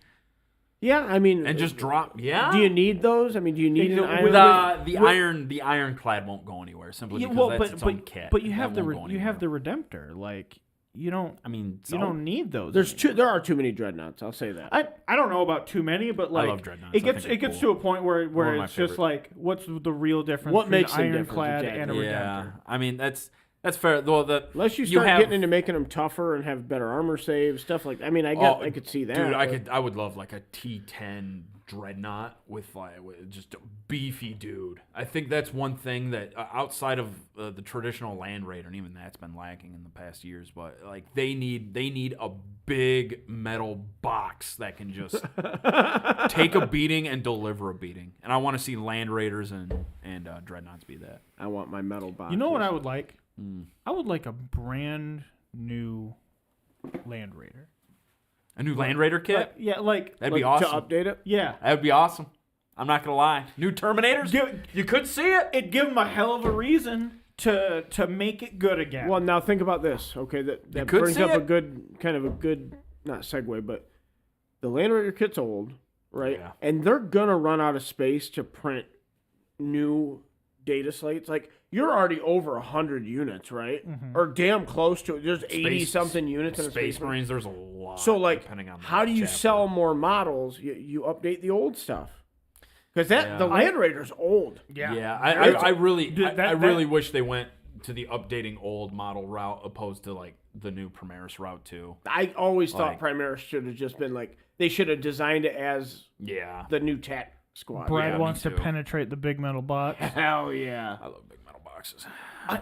yeah, I mean, And just drop. Yeah. do you need those? I mean, do you need an With, Iron? the Ironclad won't go anywhere simply Yeah, because well, that's its own kit. but you That have the won't go you have anywhere. the Redemptor. Like you don't I mean, you don't need those. There's there are too many dreadnoughts. I'll say that. I don't know about too many, but like love Dreadnoughts. it I gets think it they're gets cool. to a point where One of my it's just favorite. like what's the real difference What between makes an them different, Ironclad exactly. and a Yeah, Redemptor? I mean that's fair. Well, Unless you you start have- getting into making them tougher and have better armor saves, stuff like. I mean, I could see that. Dude, but- I would love like a T10 Dreadnought with just a beefy dude. I think that's one thing that outside of the traditional Land Raider, and even that's been lacking in the past years. But like they need a big metal box that can just take a beating and deliver a beating. And I want to see Land Raiders and Dreadnoughts be that. I want my metal box. You know what I would like? I would like a brand new Land Raider. A new Land Raider kit? Yeah, like That'd be awesome. to update it. yeah. That would be awesome. I'm not gonna lie. New Terminators? Give- You could see it. It'd give them a hell of a reason to make it good again. Well, now think about this. Okay, that could brings see up it. a good not segue, but the Land Raider kit's old, right? Yeah. And they're gonna run out of space to print new data slates. Like you're already over 100 units, right? Or damn close to it. There's 80 something units in a Space Space Marines, there's a lot. So like, depending on the how do you chapter. sell more models? You update the old stuff because Yeah. the Land Raider's old. Yeah, Right? I really, Dude, I really wish they went to the updating old model route opposed to like the new Primaris route too. I always thought Like- Primaris should have just been like they should have designed it as Yeah, the new tech squad. Brad yeah, me wants to too. penetrate the big metal box. Hell yeah. I love big metal boxes.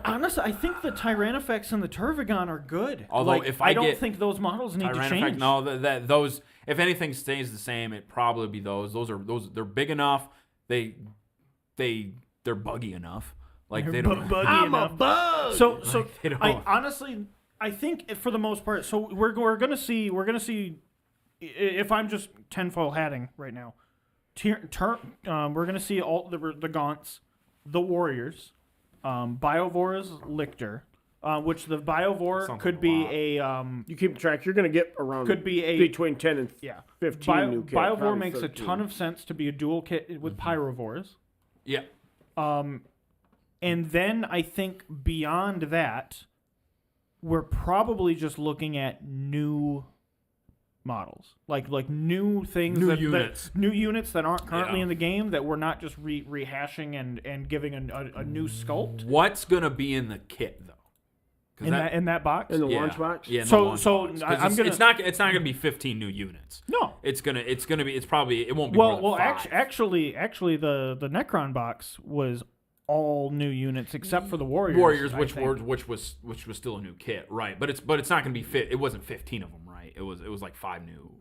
Honestly, I think the Tyrannofex and the Turvagon are good. Although, Like, if I don't get think those models need to Tyrannofex, change. no, those if anything stays the same, it probably be those. Those they're big enough. They're buggy enough. Like they don't. buggy I'm a enough. bug. So they don't- I honestly I think for the most part. So we're gonna see if I'm just tinfoil hatting right now. We're gonna see all the Gaunts, the Warriors, Biovora's Lictor, which the Biovore Sounds could like a be lot. a You keep track. You're going to get around could be a between 10 and yeah 15 new kits. Biovore probably makes 13. a ton of sense to be a dual kit with Pyrovores. Yeah. And then I think beyond that, we're probably just looking at new models, like new things, New that, units. new units that aren't currently Yeah. in the game that we're not just rehashing and giving a new sculpt What's gonna be in the kit though? 'Cause in that box. In the yeah, launch box? Yeah. In So- the launch so box. 'Cause I'm it's gonna- it's not gonna be 15 new units. No. It's probably it won't be. more than 5. Actually, the Necron box was all new units except for the Warriors. I which think. was still a new kit, right? But it's not gonna be fit. It wasn't 15 of them, right? It was like five new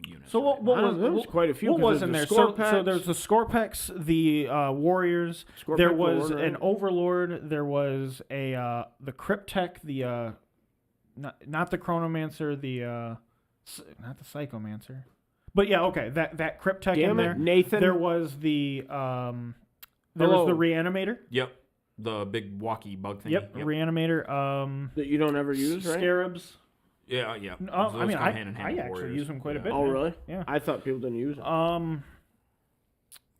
units. So right? what I don't know, was there's quite a few, What 'cause was there's in the there? Score So Packs. there's the Scorpex, the Warriors. Score There Pack was Lord, an right? Overlord. There was a the Cryptech. The not the Chronomancer. The not the Psychomancer. But yeah, okay. That Cryptech in Damn it, there. Nathan. There was the Hello. Reanimator. Yep, the big walkie bug thing. Yep, Reanimator. that you don't ever use, right? Scarabs. Yeah, yeah. I Those mean, come hand in hand I with actually Warriors. use them quite a Yeah. bit. Oh, man. really? Yeah. I thought people didn't use it.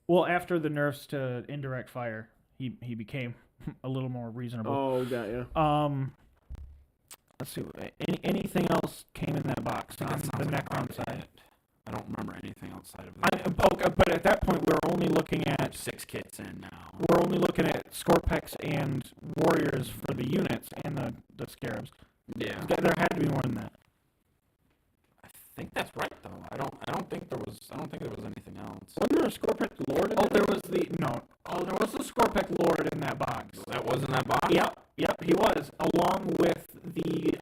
Well, after the nerfs to indirect fire, he became a little more reasonable. Oh, got you. Let's see. Anything else came in that box on That the sounds like Necron about side? it. I don't remember anything outside of that. Okay, but at that point, we're only looking at 6 kits in now. we're only looking at Scorpex and Warriors for the units and the Scarabs. Yeah, There had to be more than that. I think that's right though. I don't think there was anything else. Wasn't there a Scorpion Lord in Oh, it? there was there was the Scorpex Lord in that box. That was in that box. Yep, he was along with the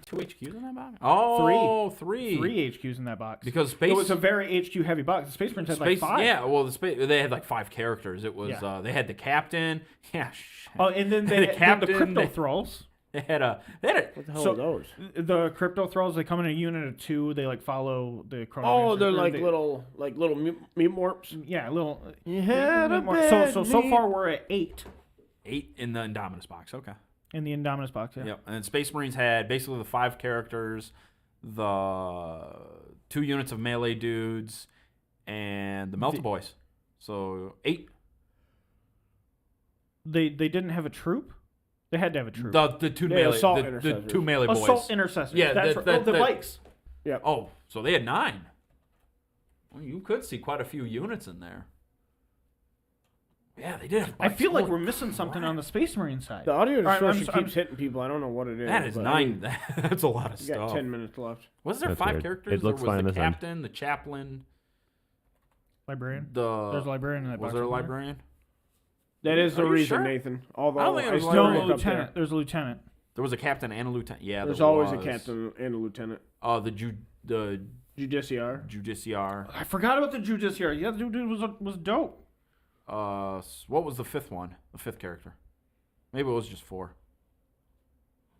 2 HQs in that box. Oh, three. 3 HQs in that box. Because Space. It was a very HQ heavy box. The Space Marines had like 5. Yeah, well, they had like 5 characters. It was Yeah. they had the captain. Yeah. Oh, and then The the captain, Crypto they- Thralls. They had a. What the hell So- are those? The Crypto Thralls, they come in a unit of 2. They like follow the Chronomancer. Oh, they're or like they- little meat morphs. Yeah, little. You had a more. bad So meat- far we're at 8 8 in the Indominus box. Okay. in the Indominus box. Yeah. Yep. And then Space Marines had basically the 5 characters, the 2 units of melee dudes, and the Melta Boys. So 8. They didn't have a troop. They had to have a troop. The 2 Yeah, melee. assault The intercessors. 2 melee boys. Assault intercessors. Yeah, that's that- right. The that- bikes. Oh, so they had 9. Well, you could see quite a few units in there. Yeah, they did. I feel like Holy we're missing something on the Space Marine side. The audio right, I'm distortion s- keeps hitting people. I don't know what it is. That is but 9. That's a lot of You got stuff. 10 minutes left. Was there That's 5 weird. characters? It looks there was fine the this end. captain, the chaplain, Librarian. the. There's a librarian in that box. Was there a somewhere. librarian? That is Are the you reason, sure? Nathan. Although I don't think it was still No, librarian. look up lieutenant. there. There's a lieutenant. There was a captain and a lieutenant. Yeah, There's there always a was. captain and a lieutenant. The Judiciar. Judiciar. I forgot about the Judiciary. Yeah, the dude was dope. What was the 5th one? The 5th character. Maybe it was just 4.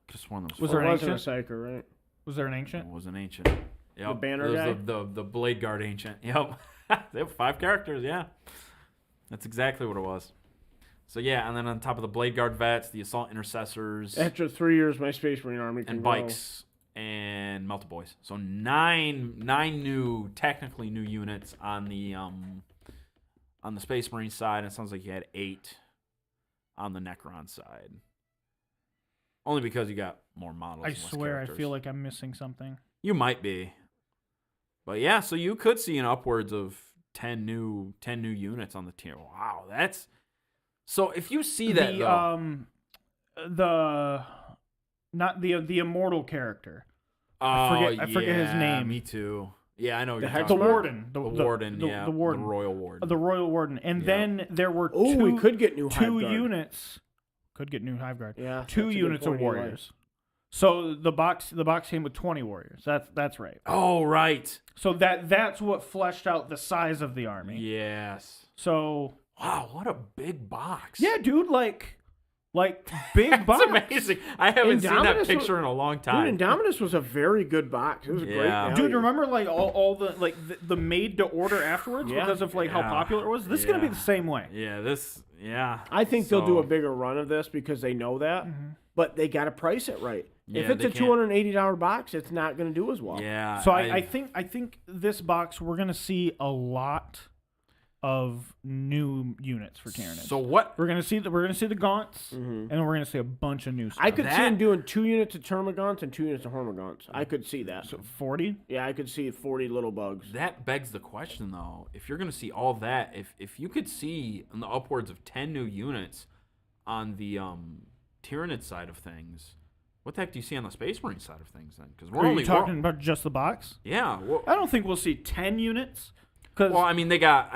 Could have sworn there was Was 4. there It an wasn't a ancient? psyker, right? Was there an ancient? It was an ancient. Yep. The banner it was guy? The blade guard ancient. Yep. They have 5 characters. Yeah. That's exactly what it was. So yeah, and then on top of the blade guard vets, the assault intercessors, After 3 years, my Space Marine army can and grow. bikes and Melta Boys. So nine new, technically new units on the Space Marine side. And it sounds like you had 8 on the Necron side. Only because you got more models. I and less swear, I characters. feel like I'm missing something. You might be. But yeah, so you could see an upwards of 10 new units on the tier. Wow, that's so if you see that the immortal character. I forget his name. Me too. Yeah, I know. The You're Hex talking The about. warden. The warden, yeah. The warden. The royal warden. The royal warden. And Yeah. then there were Oh, two, we could get new Hive two Guard. units. Could get new Hive Guard. Yeah, 2 that's a good units of point, Eli. warriors. So the box came with 20 warriors. That's right. Oh, right. So that's what fleshed out the size of the army. Yes. So Wow, what a big box. yeah, dude, like Like, big box. It's amazing. I haven't seen that Indominus picture in a long time. Dude, Indominus was a very good box. It was a great Yeah. value. Dude, remember like all the like the made to order afterwards Yeah. because of like how Yeah. popular it was? This is gonna be Yeah. the same way. Yeah. I think they'll do So- a bigger run of this because they know that, but they got to price it right. Yeah, if it's they a can't- $280 box, it's not going to do as well. Yeah. So I think this box we're gonna see a lot of new units for Tyranids. So what? we're gonna see the gaunts, and then we're gonna see a bunch of new stuff. I could see That- them doing 2 units of Termagants and 2 units of Hormagaunts. I could see that. 40. Yeah, I could see 40 little bugs. That begs the question, though. If you're going to see all that, if you could see on the upwards of 10 new units on the Tyranid side of things, what the heck do you see on the Space Marine side of things then? Because we're Are only you talking about just the box? Yeah. Well, I don't think we'll see 10 units. Because I mean, they got.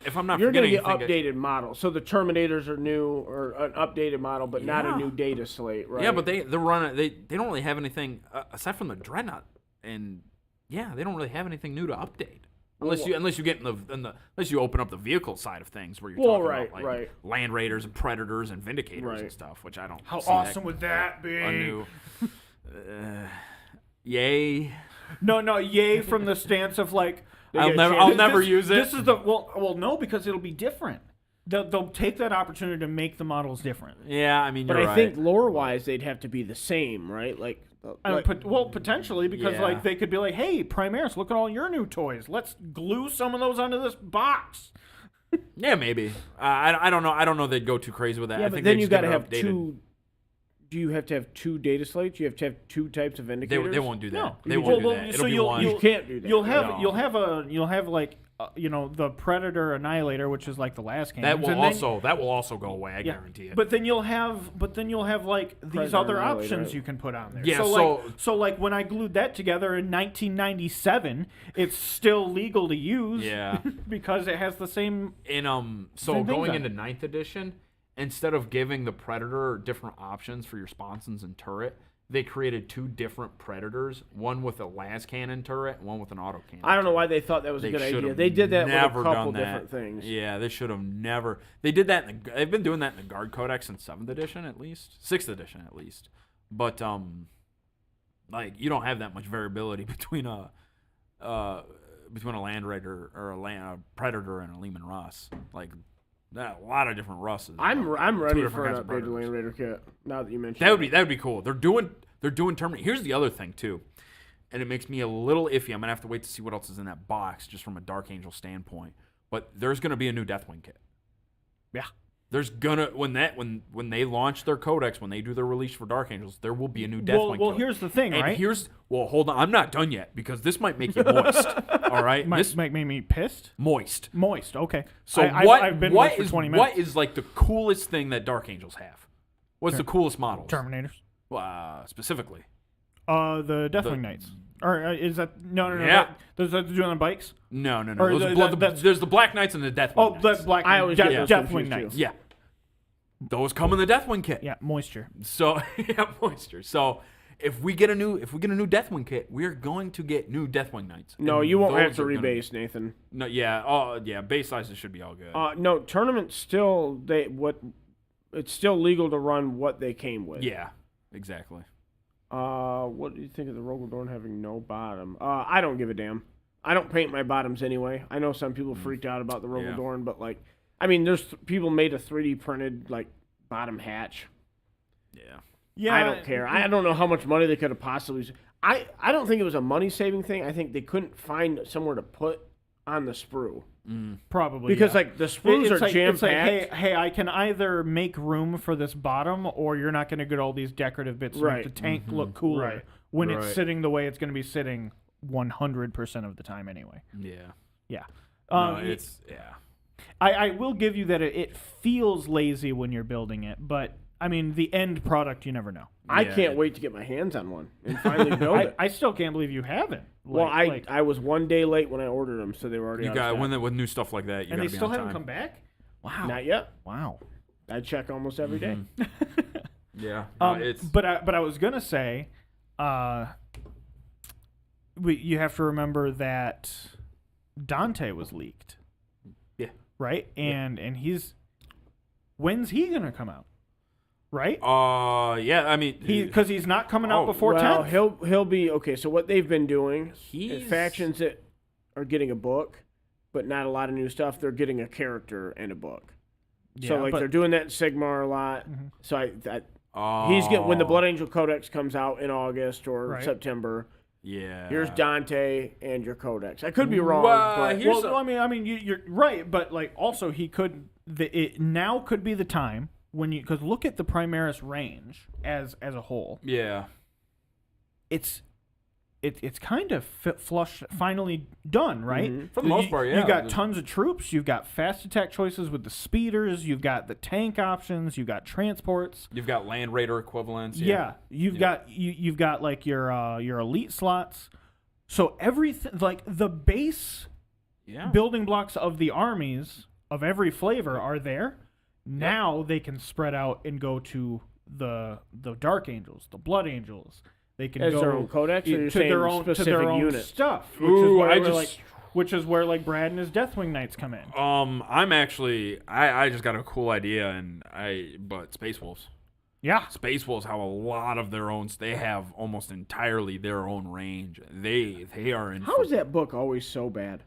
If I'm not You're going to forgetting get anything, updated models. So the Terminators are new or an updated model, but not a Yeah. new data slate, right? Yeah, but they're running. They don't really have anything aside from the Dreadnought, and yeah, they don't really have anything new to update. Unless you get in the unless you open up the vehicle side of things where you're talking right, about like right. Land Raiders and Predators and Vindicators Right. and stuff, which I don't. how see awesome that would that be? a new. Yay! No, yay from the stance of like I'll get a never chance. use it. This is the well, no, because it'll be different. They'll take that opportunity to make the models different. Yeah, I mean, But you're I right. think lore-wise, they'd have to be the same, right? Like Potentially because Yeah. like they could be like, hey, Primaris, look at all your new toys. Let's glue some of those onto this box. Yeah, maybe. I don't know. I don't know. They'd go too crazy with that. yeah, I but think then they you just got to get it have updated. 2. Do you have to have 2 data slates? You have to have 2 types of indicators. They won't do that. No. They Well, won't do well, that. so It'll be you'll- one. You can't do that. You'll have No. you'll have like the Predator Annihilator, which is like the last game. that will also go away. I guarantee it. But then you'll have like these Predator other Annihilator, options right? you can put on there. Yeah, so like when I glued that together in 1997, it's still legal to use. Yeah. because it has the same. In so Same things going on into it. 9th edition, instead of giving the Predator different options for your sponsons and turret, they created 2 different Predators, one with a las cannon turret and one with an auto cannon. I don't know turret. why they thought that was a They good should idea. have They did that with a never couple done that. different things. Yeah, they should have never. They did that. They've been doing that in the Guard Codex in 7th edition at least, 6th edition at least. But like you don't have that much variability between a Land Raider or a Predator and a Lehman Russ. Like that, a lot of different Russes. I'm 2 ready different for an kinds of updated Predators. Land Raider kit. Now that you mentioned That would be cool. They're doing Terminator. Here's the other thing too, and it makes me a little iffy. I'm gonna have to wait to see what else is in that box, just from a Dark Angel standpoint. But there's gonna be a new Deathwing kit. Yeah. There's gonna when they launch their codex, when they do their release for Dark Angels, there will be a new Deathwing. Well, kit. here's the thing, And right? hold on, I'm not done yet because this might make you moist. All right, Might this make me pissed. moist. Moist. Okay. So I've been moist for is 20 minutes. what is like the coolest thing that Dark Angels have? What's the coolest models? Terminators? Specifically. The Deathwing Knights. Or is that no? Yeah. Does that do on the bikes? No. Or There's the Black Knights and the Deathwing. Oh, Knights. that's Black. I always get those Deathwing confused, Knights. too. Yeah. Those come in the Deathwing kit. Yeah, moisture. So yeah, moisture. So if we get a new Deathwing kit, we're going to get new Deathwing Knights. No, And you won't those have to are gonna- rebase, Nathan. No, yeah. Oh, yeah. Base sizes should be all good. No, tournaments still it's still legal to run what they came with. yeah. Exactly. What do you think of the Rogaldorn having no bottom? I don't give a damn. I don't paint my bottoms anyway. I know some people freaked out about the Rogaldorn, but like, I mean, there's people made a 3D printed like bottom hatch. Yeah. Yeah, I don't care. I don't know how much money they could have possibly. I don't think it was a money saving thing. I think they couldn't find somewhere to put on the sprue probably because yeah. like the sprues are jam It's like, packed. hey, I can either make room for this bottom, or you're not going to get all these decorative bits to Right. make the tank look cooler Right. when Right. it's sitting the way it's going to be sitting 100% of the time anyway. Yeah. Yeah. No, it's yeah. I will give you that it feels lazy when you're building it, but I mean the end product you never know. I Yeah. can't wait to get my hands on one and finally build it. I still can't believe you haven't. Well, Like, I was one day late when I ordered them, so they were already You out got of stock. with new stuff like that. You and gotta they be still on haven't time. come back. Wow. Not yet. Wow. I check almost every day. Yeah. No, it's But I was gonna say, you have to remember that Dante was leaked. Yeah. Right, and when's he gonna come out? right? Yeah, I mean, Because he's not coming out before well, 10th. he'll be okay. So what they've been doing is He's- factions that are getting a book, but not a lot of new stuff. They're getting a character and a book. So Yeah, like but- they're doing that in Sigmar a lot. So he's getting when the Blood Angel Codex comes out in August or Right. September. Yeah. Here's Dante and your Codex. I could be wrong, Well, but here's Well, I mean, you're right, but like also he could. It now could be the time when you because look at the Primaris range as a whole. Yeah. It's kind of finally done, right? For the most part, yeah. You got tons of troops. You've got fast attack choices with the speeders. You've got the tank options. You've got transports. You've got Land Raider equivalents. Yeah, you've got like your elite slots. So everything like the base Yeah. building blocks of the armies of every flavor are there. Now they can spread out and go to the Dark Angels, the Blood Angels. They can as go their own codex, or you're to saying their own specific unit stuff, which Ooh, is where like Brad and his Deathwing Knights come in. I'm actually I just got a cool idea but Space Wolves. Yeah, Space Wolves have a lot of their own. They have almost entirely their own range. They are in. How is that book always so bad?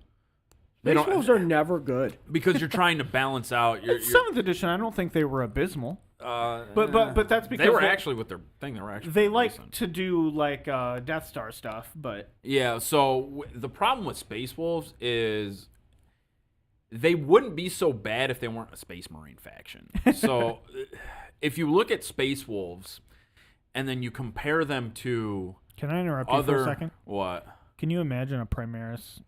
They Space don't- Wolves are never good. because you're trying to balance out your. Seventh edition. I don't think they were abysmal, but that's because they were actually with their thing. They were actually. they like decent. to do like Death Star stuff, but Yeah, so the problem with Space Wolves is they wouldn't be so bad if they weren't a Space Marine faction. So if you look at Space Wolves and then you compare them to can I interrupt you for a second? What? Can you imagine a Primaris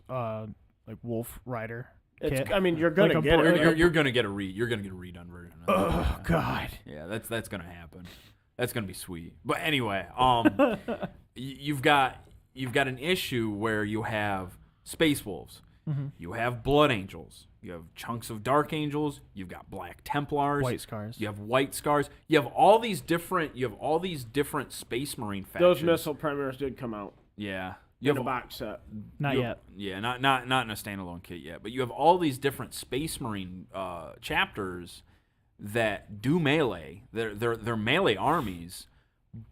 like Wolf Rider It's, kit? I mean, you're gonna Like a get book- it. You're gonna get a redone version. Of it. Oh God. Yeah, that's gonna happen. That's gonna be sweet. But anyway, you've got an issue where you have Space Wolves, you have Blood Angels, you have chunks of Dark Angels, you've got Black Templars, White Scars. you have White Scars, you have all these different Space Marine factions. Those missile primers did come out Yeah. in a box set. Not you- yet. Yeah, not in a standalone kit yet. But you have all these different Space Marine chapters that do melee. They're melee armies,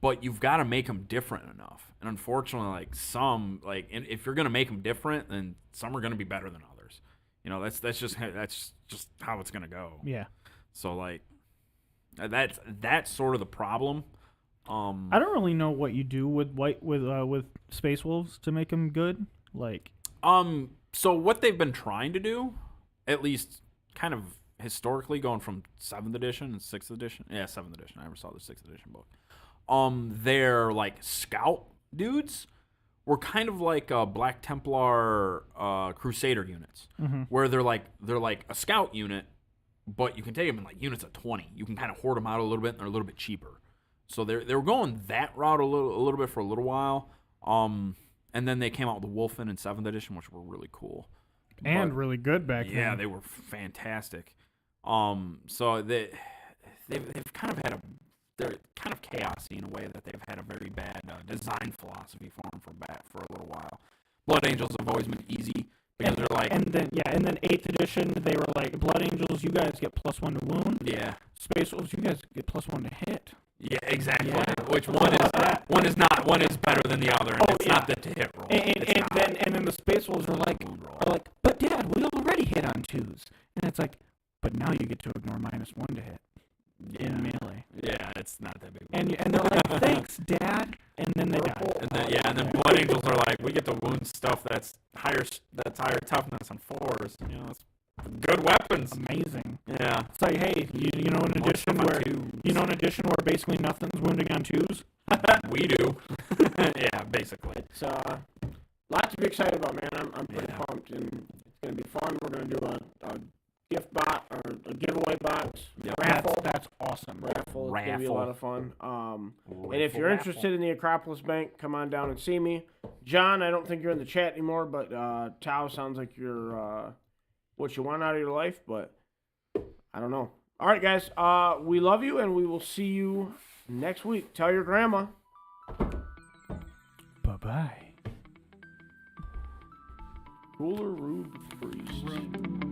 but you've got to make them different enough. And unfortunately, like some if you're gonna make them different, then some are gonna be better than others. You know, that's just how it's gonna go. Yeah. So like that's sort of the problem. I don't really know what you do with with Space Wolves to make them good. Like, So what they've been trying to do, at least kind of historically, going from 7th edition and 6th edition. Yeah, 7th edition. I never saw the 6th edition book. Their like scout dudes were kind of like Black Templar Crusader units, where they're like a scout unit, but you can take them in like units of 20. You can kind of hoard them out a little bit, and they're a little bit cheaper. So they were going that route a little bit for a little while. And then they came out with the Wolfen in 7th edition, which were really cool. and But- really good back then. yeah, they were fantastic. So they've kind of had they're kind of chaosy in a way that they've had a very bad design philosophy for them for a little while. Blood Angels have always been easy because they're like and then 8th edition they were like Blood Angels, you guys get +1 to wound. yeah. Space Wolves, you guys get +1 to hit. Yeah, exactly. Yeah. Which one is better than the other, and it's yeah. not the to hit roll. And then the Space Wolves are like, but Dad, we already hit on 2s, and it's like, but now you get to ignore -1 to hit in melee, Yeah, it's not that big. and they're like, thanks, Dad, and then they die. And then Blood Angels are like, we get to wound stuff that's higher toughness on 4s. You know, it's good weapons. Amazing. Yeah. It's like, hey, you know, in addition where basically nothing's wounding on 2s. We do. Yeah, basically. It's lots to be excited about, man. I'm pretty pumped, and it's gonna be fun. We're gonna do a gift bot or a giveaway box raffle. That's awesome. Raffle. It's gonna be a Raffle. lot of fun. And if you're interested in the Acropolis Bank, come on down and see me. John, I don't think you're in the chat anymore, but Tao sounds like you're what you want out of your life, but I don't know. All right, guys. We love you, and we will see you next week. Tell your grandma. Bye-bye. Ruler Rube Priest.